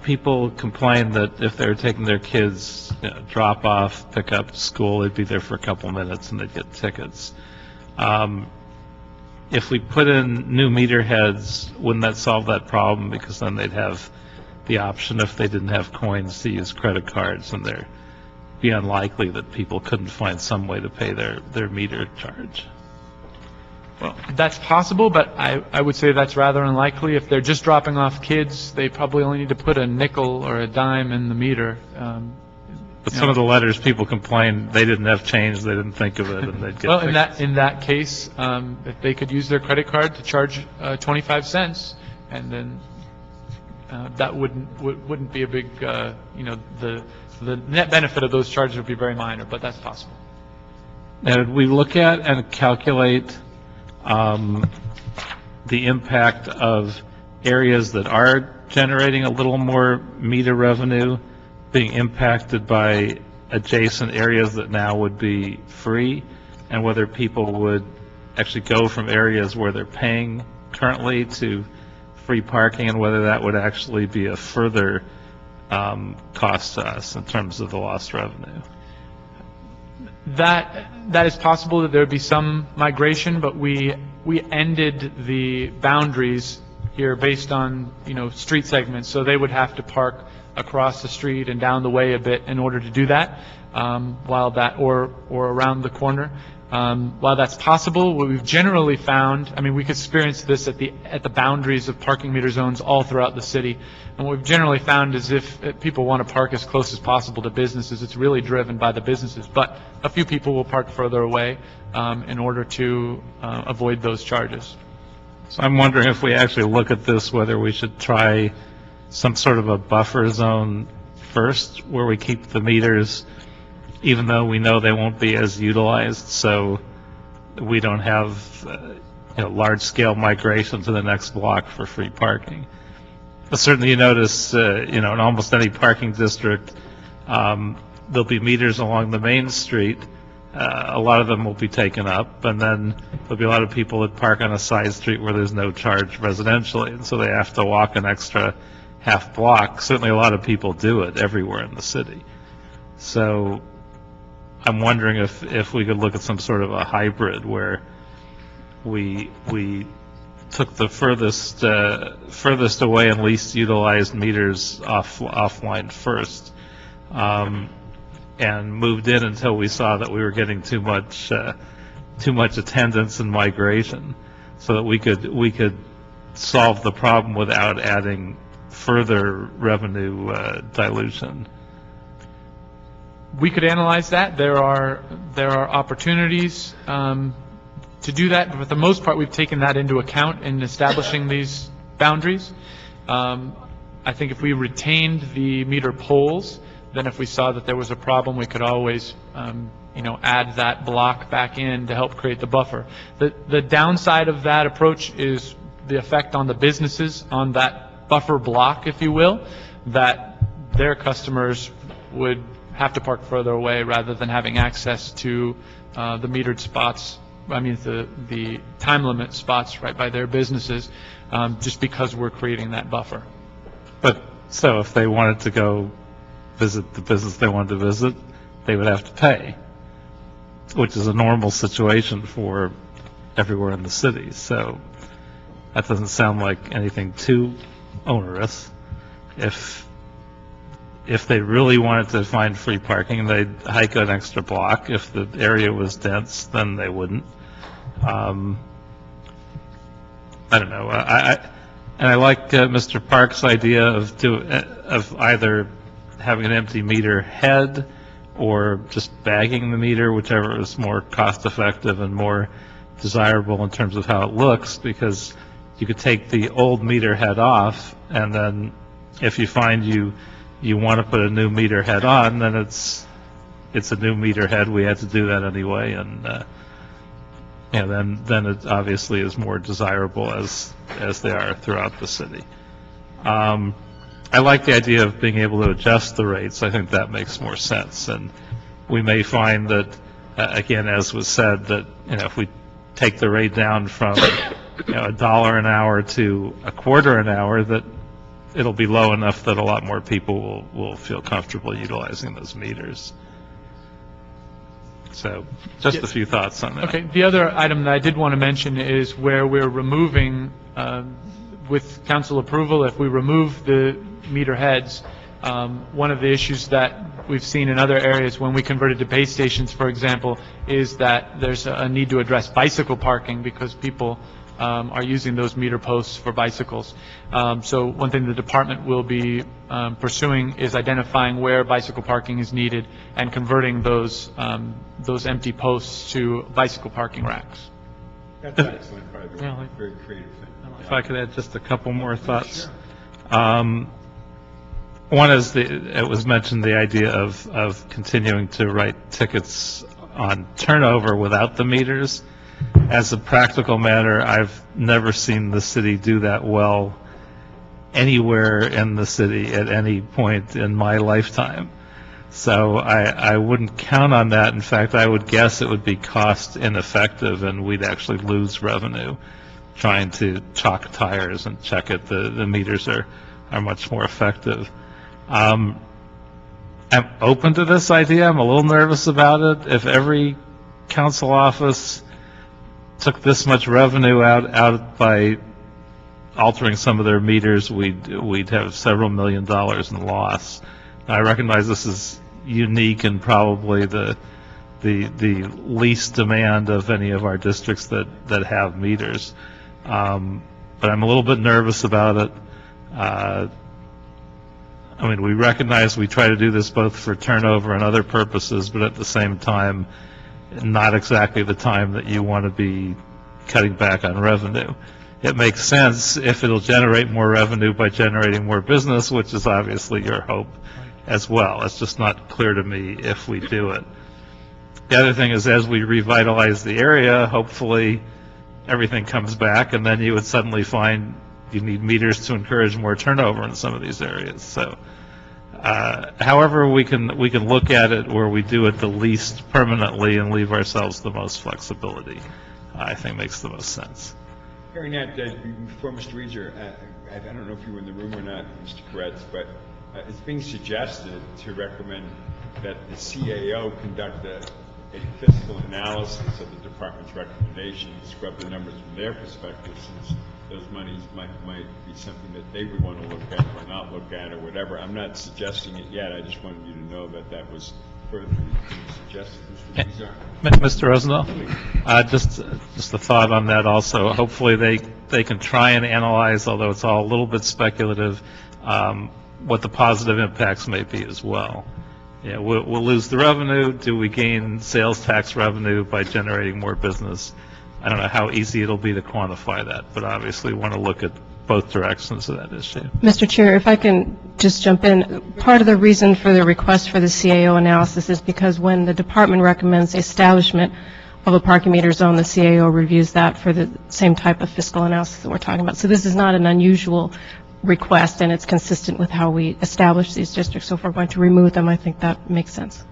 people complained that if they were taking their kids, drop off, pick up school, they'd be there for a couple minutes and they'd get tickets. If we put in new meter heads, wouldn't that solve that problem? Because then they'd have the option, if they didn't have coins, to use credit cards, and there'd be unlikely that people couldn't find some way to pay their meter charge. Well, that's possible, but I would say that's rather unlikely. If they're just dropping off kids, they probably only need to put a nickel or a dime in the meter. But some of the letters, people complained they didn't have change, they didn't think of it, and they'd get. Well, in that case, if they could use their credit card to charge 25 cents, and then that wouldn't be a big, the net benefit of those charges would be very minor, but that's possible. Now, did we look at and calculate the impact of areas that are generating a little more meter revenue being impacted by adjacent areas that now would be free, and whether people would actually go from areas where they're paying currently to free parking, and whether that would actually be a further cost to us in terms of the lost revenue? That is possible that there would be some migration, but we ended the boundaries here based on street segments, so they would have to park across the street and down the way a bit in order to do that, or around the corner. While that's possible, what we've generally found, we could experience this at the boundaries of parking meter zones all throughout the city. And what we've generally found is if people want to park as close as possible to businesses, it's really driven by the businesses. But a few people will park further away in order to avoid those charges. So I'm wondering if we actually look at this, whether we should try some sort of a buffer zone first, where we keep the meters, even though we know they won't be as utilized, so we don't have large-scale migration to the next block for free parking. certainly you notice, in almost any parking district, there'll be meters along the main street. A lot of them will be taken up, and then there'll be a lot of people that park on a side street where there's no charge residentially, and so they have to walk an extra half block. Certainly a lot of people do it everywhere in the city. So I'm wondering if we could look at some sort of a hybrid where we took the furthest away and least utilized meters offline first, and moved in until we saw that we were getting too much attendance and migration, so that we could solve the problem without adding further revenue dilution. We could analyze that. There are opportunities to do that, but for the most part, we've taken that into account in establishing these boundaries. I think if we retained the meter poles, then if we saw that there was a problem, we could always, add that block back in to help create the buffer. The downside of that approach is the effect on the businesses on that buffer block, if you will, that their customers would have to park further away rather than having access to the metered spots. I mean, the time limit spots right by their businesses, just because we're creating that buffer. But so if they wanted to go visit the business they wanted to visit, they would have to pay, which is a normal situation for everywhere in the city. So that doesn't sound like anything too onerous. If they really wanted to find free parking, they'd hike an extra block. If the area was dense, then they wouldn't. I don't know. I like Mr. Park's idea of either having an empty meter head or just bagging the meter, whichever is more cost-effective and more desirable in terms of how it looks, because you could take the old meter head off, and then if you find you want to put a new meter head on, then it's a new meter head. We had to do that anyway, and then it obviously is more desirable as they are throughout the city. I like the idea of being able to adjust the rates. I think that makes more sense, and we may find that, again, as was said, that if we take the rate down from $1 an hour to a quarter an hour, that it'll be low enough that a lot more people will feel comfortable utilizing those meters. So just a few thoughts on that. Okay. The other item that I did want to mention is where we're removing, with council approval, if we remove the meter heads, one of the issues that we've seen in other areas when we converted to base stations, for example, is that there's a need to address bicycle parking because people are using those meter posts for bicycles. So one thing the department will be pursuing is identifying where bicycle parking is needed and converting those empty posts to bicycle parking racks. That's excellent, by the way. Very creative thing. If I could add just a couple more thoughts. Sure. One is it was mentioned the idea of continuing to write tickets on turnover without the meters. As a practical matter, I've never seen the city do that well anywhere in the city at any point in my lifetime. So I wouldn't count on that. In fact, I would guess it would be cost ineffective and we'd actually lose revenue trying to chalk tires and check it. The meters are much more effective. I'm open to this idea. I'm a little nervous about it. If every council office took this much revenue out by altering some of their meters, we'd have several $1 million in loss. I recognize this is unique and probably the least demand of any of our districts that have meters. But I'm a little bit nervous about it. I mean, we recognize we try to do this both for turnover and other purposes, but at the same time, not exactly the time that you want to be cutting back on revenue. It makes sense if it'll generate more revenue by generating more business, which is obviously your hope as well. It's just not clear to me if we do it. The other thing is, as we revitalize the area, hopefully everything comes back, and then you would suddenly find you need meters to encourage more turnover in some of these areas. So, however, we can look at it where we do it the least permanently and leave ourselves the most flexibility, I think makes the most sense. Hearing that, before Mr. Weiser, I don't know if you were in the room or not, Mr. Koretz, but it's being suggested to recommend that the CAO conduct a fiscal analysis of the department's recommendation, scrub the numbers from their perspective, since those monies might be something that they would want to look at or not look at or whatever. I'm not suggesting it yet. I just wanted you to know that that was further suggested. Mr. Mr. Rosendahl, just a thought on that also. Hopefully they can try and analyze, although it's all a little bit speculative, what the positive impacts may be as well. Yeah, we'll lose the revenue. Do we gain sales tax revenue by generating more business? I don't know how easy it'll be to quantify that, but obviously we want to look at both directions of that issue. Mr. Chair, if I can just jump in, part of the reason for the request for the CAO analysis is because when the department recommends the establishment of a parking meter zone, the CAO reviews that for the same type of fiscal analysis that we're talking about. So this is not an unusual request, and it's consistent with how we establish these districts. So if we're going to remove them, I think that makes sense.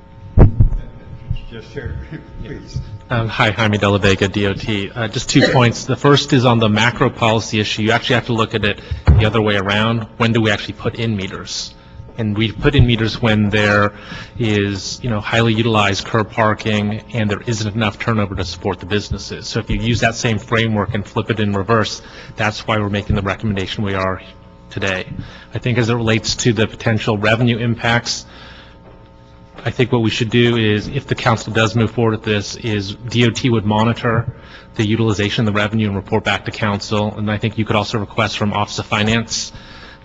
Yes, sir. Please. Hi, Jaime De La Vega, DOT. Just 2 points. The first is on the macro policy issue. You actually have to look at it the other way around. When do we actually put in meters? And we put in meters when there is, highly utilized curb parking and there isn't enough turnover to support the businesses. So if you use that same framework and flip it in reverse, that's why we're making the recommendation we are today. I think as it relates to the potential revenue impacts, I think what we should do is, if the council does move forward with this, is DOT would monitor the utilization of the revenue and report back to council. And I think you could also request from Office of Finance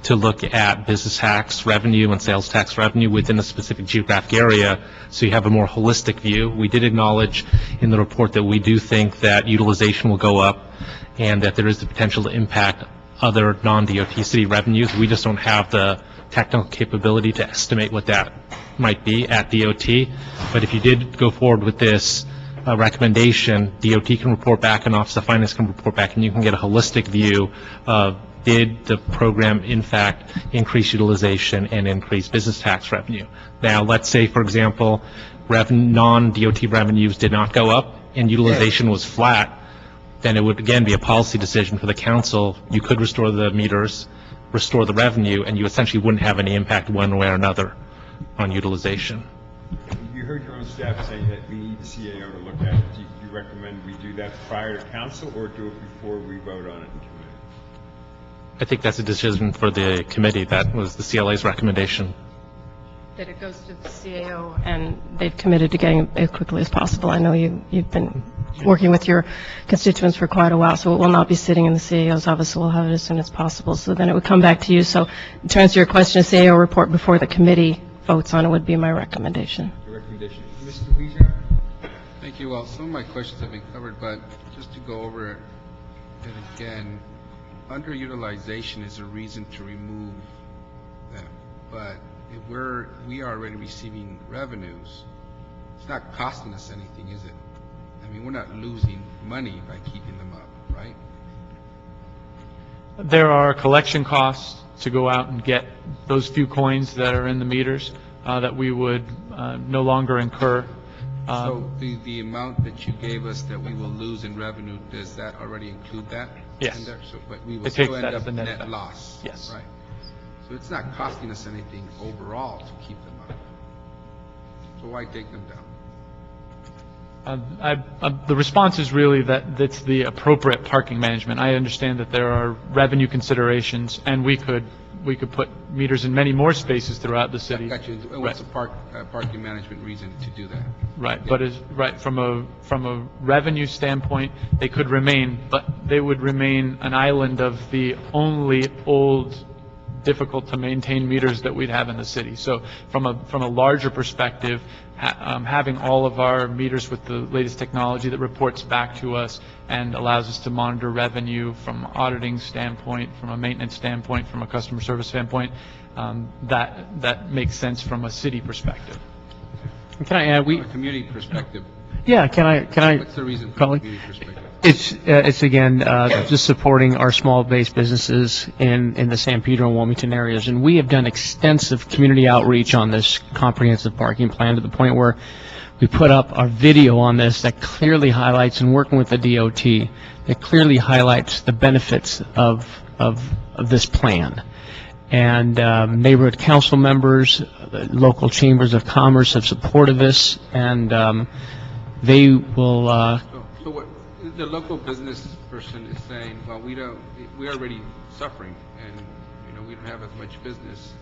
to look at business tax revenue and sales tax revenue within a specific geographic area, so you have a more holistic view. We did acknowledge in the report that we do think that utilization will go up and that there is the potential to impact other non-DOT city revenues. We just don't have the technical capability to estimate what that might be at DOT. But if you did go forward with this recommendation, DOT can report back and Office of Finance can report back, and you can get a holistic view of did the program in fact increase utilization and increase business tax revenue. Now let's say, for example, non-DOT revenues did not go up and utilization was flat, then it would again be a policy decision for the council. You could restore the meters, restore the revenue, and you essentially wouldn't have any impact one way or another on utilization. You heard your own staff saying that we need the CAO to look at it. Do you recommend we do that prior to council or do it before we vote on it in committee? I think that's a decision for the committee. That was the CLA's recommendation. That it goes to the CAO, and they've committed to getting it as quickly as possible. I know you've been working with your constituents for quite a while, so it will not be sitting in the CAO's office. So we'll have it as soon as possible. So then it would come back to you. So to answer your question, a CAO report before the committee votes on it would be my recommendation. Your recommendation. Mr. Weiser? Thank you. Well, some of my questions have been covered, but just to go over it again, underutilization is a reason to remove them. But if we are already receiving revenues, it's not costing us anything, is it? I mean, we're not losing money by keeping them up, right? There are collection costs to go out and get those few coins that are in the meters that we would no longer incur. So the amount that you gave us that we will lose in revenue, does that already include that? Yes. So, but we will It still takes end that up as a net net effect. loss. Yes. Right. So it's not costing us anything overall to keep them up. So why take them down? The response is really that it's the appropriate parking management. I understand that there are revenue considerations, and we could put meters in many more spaces throughout the city. Got you. And what's the parking management reason to do that? Right, Yeah. but from a revenue standpoint, they could remain, but they would remain an island of the only old, difficult to maintain meters that we'd have in the city. So from a larger perspective, having all of our meters with the latest technology that reports back to us and allows us to monitor revenue from an auditing standpoint, from a maintenance standpoint, from a customer service standpoint, that makes sense from a city perspective. Can I add, From a community perspective, Yeah, can I? what's the reason from a Probably. community perspective? It's again, just supporting our small-based businesses in the San Pedro and Wilmington areas. And we have done extensive community outreach on this comprehensive parking plan to the point where we put up our video on this that clearly highlights, and working with the DOT, that clearly highlights the benefits of this plan. And neighborhood council members, local chambers of commerce have supported this, and they will... So what the local business person is saying, well, we're already suffering, and we don't have as much business.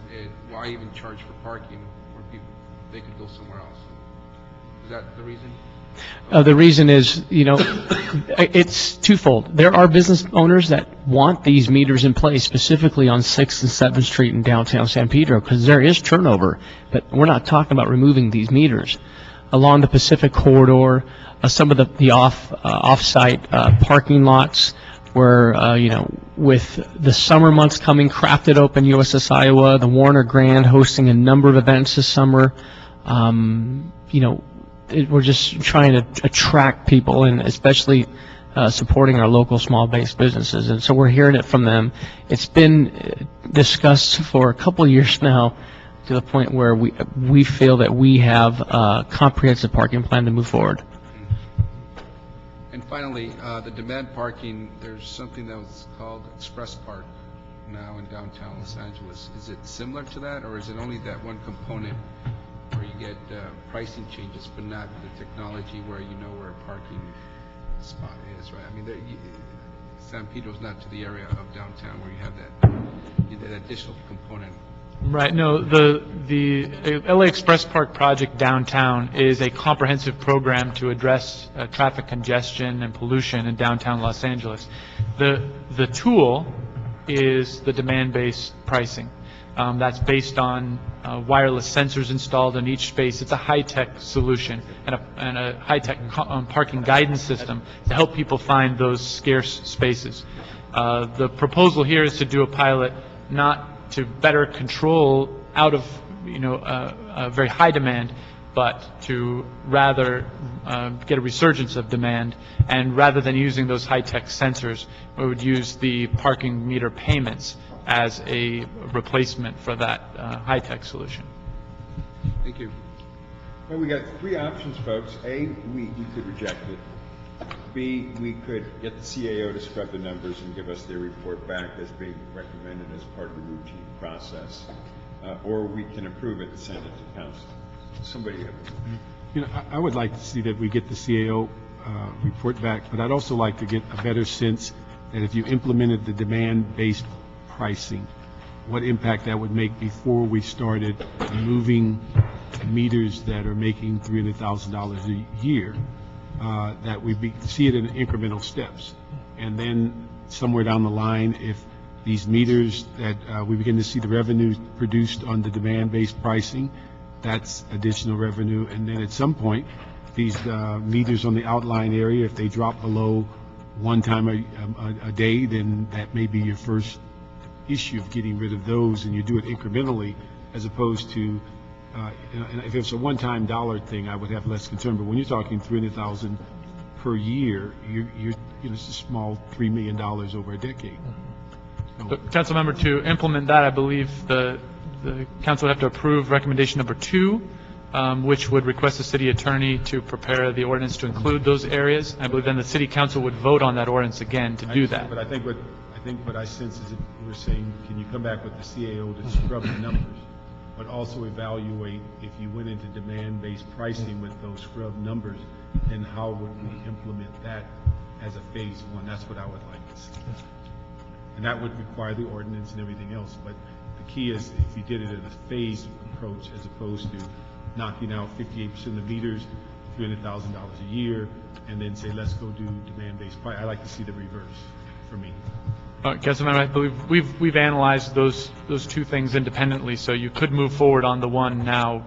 Why even charge for parking where they could go somewhere else? Is that the reason? The reason is, it's twofold. There are business owners that want these meters in place, specifically on 6th and 7th Street in downtown San Pedro, because there is turnover. But we're not talking about removing these meters. Along the Pacific Corridor, some of the off-site parking lots where, with the summer months coming, Crafted Open USS Iowa, the Warner Grand hosting a number of events this summer, we're just trying to attract people, and especially supporting our local small-based businesses. And so we're hearing it from them. It's been discussed for a couple of years now, to the point where we feel that we have a comprehensive parking plan to move forward. And finally, the demand parking, there's something that was called Express Park now in downtown Los Angeles. Is it similar to that, or is it only that one component where you get pricing changes, but not the technology where you know where a parking spot is, right? I mean, San Pedro's not to the area of downtown where you have that additional component. Right. No, the LA Express Park project downtown is a comprehensive program to address traffic congestion and pollution in downtown Los Angeles. The tool is the demand-based pricing. That's based on wireless sensors installed in each space. It's a high-tech solution and a high-tech parking guidance system to help people find those scarce spaces. The proposal here is to do a pilot not to better control out of a very high demand, but to rather get a resurgence of demand. And rather than using those high-tech sensors, we would use the parking meter payments as a replacement for that high-tech solution. Thank you. Well, we got three options, folks. A, we could reject it. B, we could get the CAO to scrub the numbers and give us their report back as being recommended as part of the routine process. Or we can approve it and send it to council. Somebody I would like to see that we get the CAO report back, but I'd also like to get a better sense that if you implemented the demand-based pricing, what impact that would make before we started moving meters that are making $300,000 a year, that we see it in incremental steps. And then somewhere down the line, if these meters that we begin to see the revenue produced on the demand-based pricing, that's additional revenue. And then at some point, these meters on the outline area, if they drop below one time a day, then that may be your first issue of getting rid of those, and you do it incrementally as opposed to, if it's a one-time dollar thing, I would have less concern. But when you're talking $300,000 per year, it's a small $3 million over a decade. So, Councilmember, to implement that, I believe the council would have to approve recommendation number 2, which would request the city attorney to prepare the ordinance to include those areas. I believe then the city council would vote on that ordinance again to do that. But I think what I sense is that we're saying, can you come back with the CAO to scrub the numbers, but also evaluate if you went into demand-based pricing with those scrub numbers, then how would we implement that as a phase one? That's what I would like to see. And that would require the ordinance and everything else. But the key is if you did it in a phased approach as opposed to knocking out 58% of the meters, $300,000 a year, and then say, let's go do demand-based pricing. I like to see the reverse for me. Councilmember, I believe we've analyzed those two things independently, so you could move forward on the one now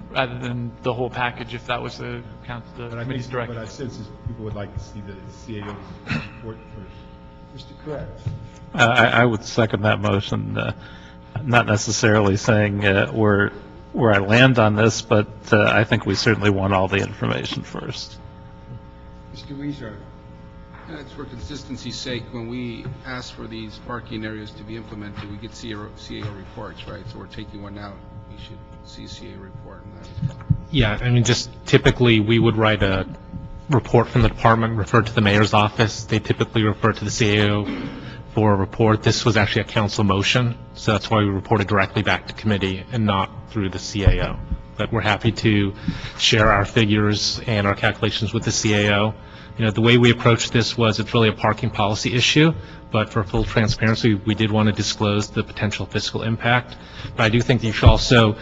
rather than the whole package if that was the committee's directive. But I sense is people would like to see the CAO's report first. Mr. Correct. I would second that motion, not necessarily saying where I land on this, but I think we certainly want all the information first. Mr. Weezer. It's for consistency's sake, when we ask for these parking areas to be implemented, we get CAO reports, right? So we're taking one out, we should see a CAO report on that as well. Yeah, I mean, just typically, we would write a report from the department, refer to the mayor's office. They typically refer to the CAO for a report. This was actually a council motion, so that's why we reported directly back to committee and not through the CAO. But we're happy to share our figures and our calculations with the CAO. You know, the way we approached this was it's really a parking policy issue, but for full transparency, we did want to disclose the potential fiscal impact. But I do think that you should also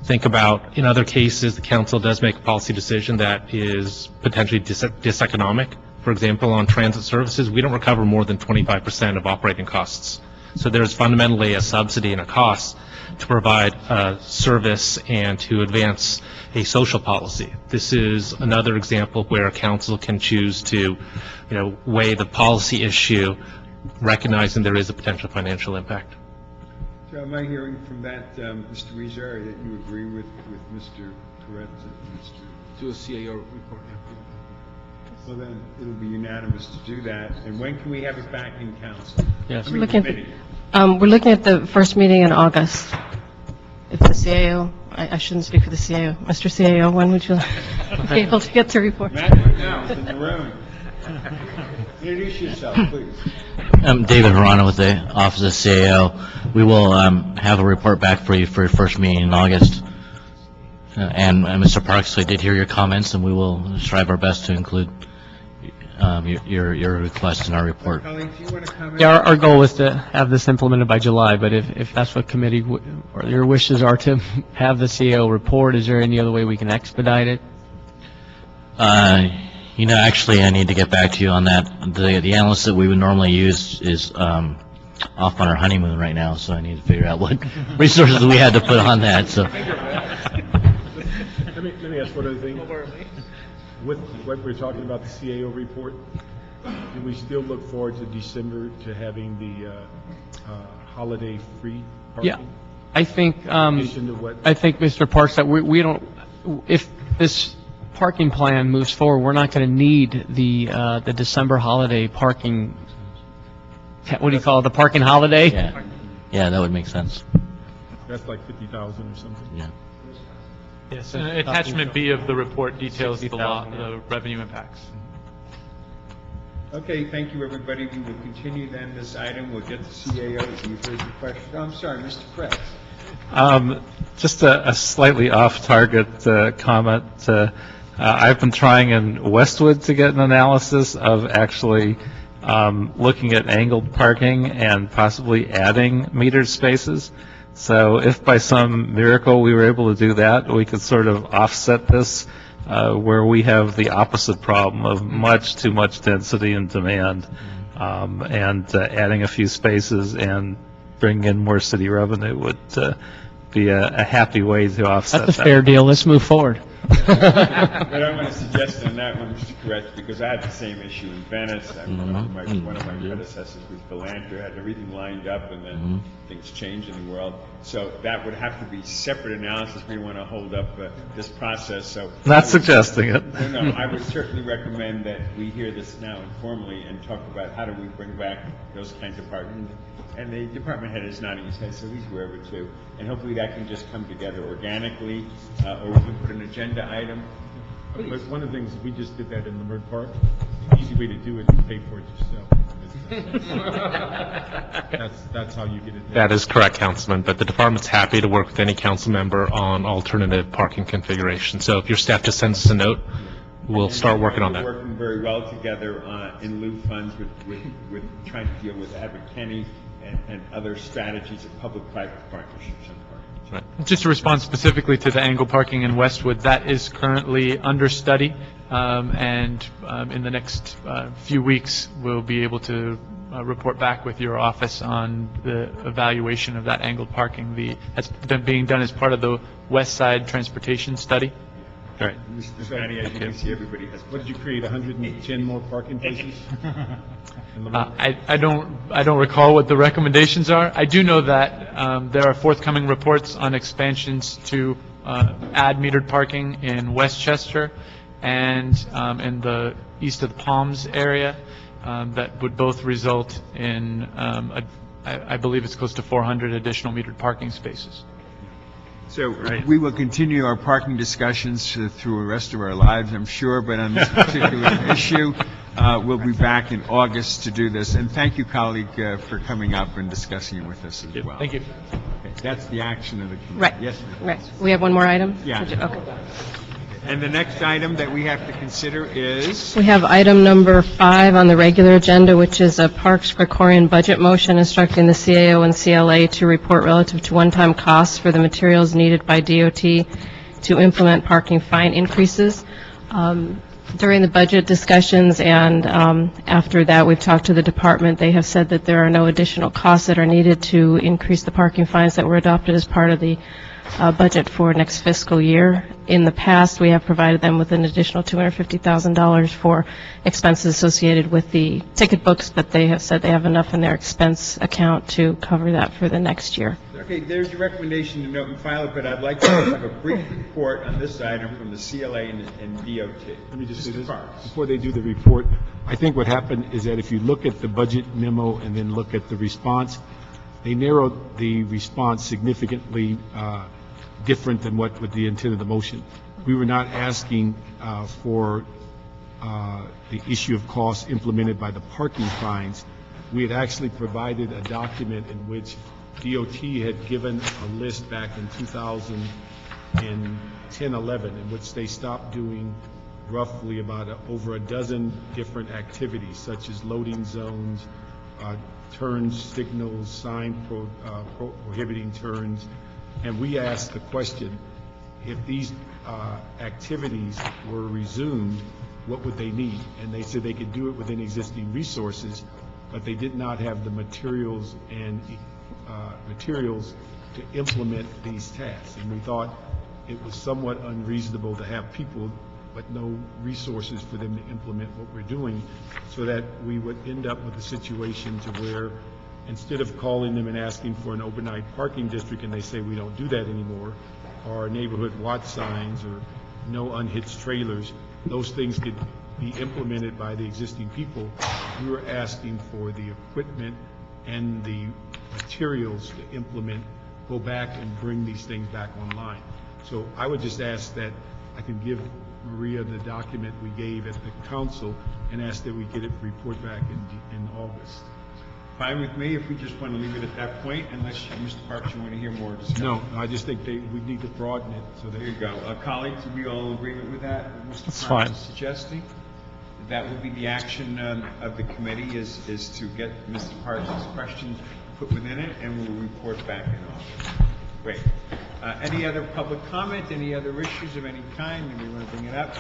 think about, in other cases, the council does make a policy decision that is potentially diseconomic. For example, on transit services, we don't recover more than 25% of operating costs. So there's fundamentally a subsidy and a cost to provide service and to advance a social policy. This is another example where a council can choose to, weigh the policy issue, recognizing there is a potential financial impact. So am I hearing from that, Mr. Weezer, that you agree with Mr. Correct and Mr. Do a CAO report. Well, then it'll be unanimous to do that. And when can we have it back in council? Yes. I mean, Looking- committee. We're looking at the first meeting in August. If the CAO, I shouldn't speak for the CAO. Mr. CAO, when would you be able to get the report? Matt, now, it's in the room. Introduce yourself, please. I'm David Harana with the Office of CAO. We will have a report back for you for your first meeting in August. And Mr. Parks, I did hear your comments, and we will strive our best to include your request in our report. Colleen, do you want to comment? Yeah, our goal is to have this implemented by July, but if that's what committee, or your wishes are to have the CAO report, is there any other way we can expedite it? Actually, I need to get back to you on that. The analyst that we would normally use is off on our honeymoon right now, so I need to figure out what resources we had to put on that, so. Let me ask one other thing. With what we're talking about, the CAO report, do we still look forward to December to having the holiday-free parking? Yeah, I think, In addition to what- I think, Mr. Parks, that we don't, if this parking plan moves forward, we're not going to need the December holiday parking, what do you call it, the parking holiday? Yeah, that would make sense. That's like 50,000 or something? Yeah. Yes, and attachment B of the report details the revenue impacts. Okay, thank you, everybody. We will continue then this item. We'll get the CAOs. You've heard the question. Oh, I'm sorry, Mr. Kretz. Just a slightly off-target comment. I've been trying in Westwood to get an analysis of actually looking at angled parking and possibly adding metered spaces. So if by some miracle we were able to do that, we could sort of offset this where we have the opposite problem of much too much density and demand, and adding a few spaces and bringing in more city revenue would be a happy way to offset that. That's a fair deal. Let's move forward. But I'm going to suggest on that one, Mr. Correct, because I had the same issue in Venice. One of my predecessors was Belanter, had everything lined up, and then things changed in the world. So that would have to be separate analysis. We want to hold up this process. So Not suggesting it. No, I would certainly recommend that we hear this now informally and talk about how do we bring back those kinds of parking. And the department head is nodding his head, so he's aware of it too. And hopefully that can just come together organically, or we can put an agenda item. But one of the things, we just did that in Leimert Park. The easy way to do it is pay for it yourself. That's how you get it done. That is correct, Councilman, but the department's happy to work with any council member on alternative parking configuration. So if your staff just sends us a note, we'll start working on that. We're working very well together in lieu funds with trying to deal with Abbott Kenny and other strategies of public-private partnerships on parking. Right. Just to respond specifically to the angle parking in Westwood, that is currently under study, and in the next few weeks, we'll be able to report back with your office on the evaluation of that angled parking. That's been being done as part of the West Side Transportation Study. All right. Mr. Sani, as you can see, everybody has. What did you create, 110 more parking places? I don't recall what the recommendations are. I do know that there are forthcoming reports on expansions to add metered parking in Westchester and in the east of the Palms area. that would both result in, I believe it's close to 400 additional metered parking spaces. So we will continue our parking discussions through the rest of our lives, I'm sure, but on this particular issue, we'll be back in August to do this. And thank you, colleague, for coming up and discussing it with us as well. Thank you. Okay, that's the action of the committee. Right. Yes, ma'am. Right. We have one more item? Yeah. Okay. And the next item that we have to consider is? We have item number 5 on the regular agenda, which is a Parks Gregorian budget motion instructing the CAO and CLA to report relative to one-time costs for the materials needed by DOT to implement parking fine increases. During the budget discussions and after that, we've talked to the department. They have said that there are no additional costs that are needed to increase the parking fines that were adopted as part of the budget for next fiscal year. In the past, we have provided them with an additional $250,000 for expenses associated with the ticket books, but they have said they have enough in their expense account to cover that for the next year. Okay, there's your recommendation to note and file it, but I'd like to have a brief report on this item from the CLA and DOT. Let me just say Mr. this, Parks. before they do the report, I think what happened is that if you look at the budget memo and then look at the response, they narrowed the response significantly different than what the intent of the motion. We were not asking for the issue of costs implemented by the parking fines. We had actually provided a document in which DOT had given a list back in 2010-11 in which they stopped doing roughly about over a dozen different activities, such as loading zones, turn signals, sign prohibiting turns. And we asked the question, if these activities were resumed, what would they need? And they said they could do it within existing resources, but they did not have the materials and materials to implement these tasks. And we thought it was somewhat unreasonable to have people but no resources for them to implement what we're doing, so that we would end up with a situation to where instead of calling them and asking for an overnight parking district and they say we don't do that anymore, or neighborhood watch signs or no unhitched trailers, those things could be implemented by the existing people. We were asking for the equipment and the materials to implement, go back and bring these things back online. So I would just ask that I can give Maria the document we gave at the council and ask that we get it report back in August. Fine with me if we just want to leave it at that point, unless, Mr. Parks, you want to hear more discussion. No, I just think we need to broaden it. So There you go. Colleagues, are we all in agreement with that? What Mr. That's Parks fine. is suggesting? That would be the action of the committee is to get Mr. Parks' questions put within it, and we'll report back in August. Great. Any other public comment, any other issues of any kind? Anybody want to bring it up?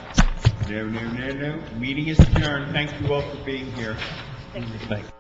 No. Meeting is adjourned. Thank you all for being here. Thank you. Thanks.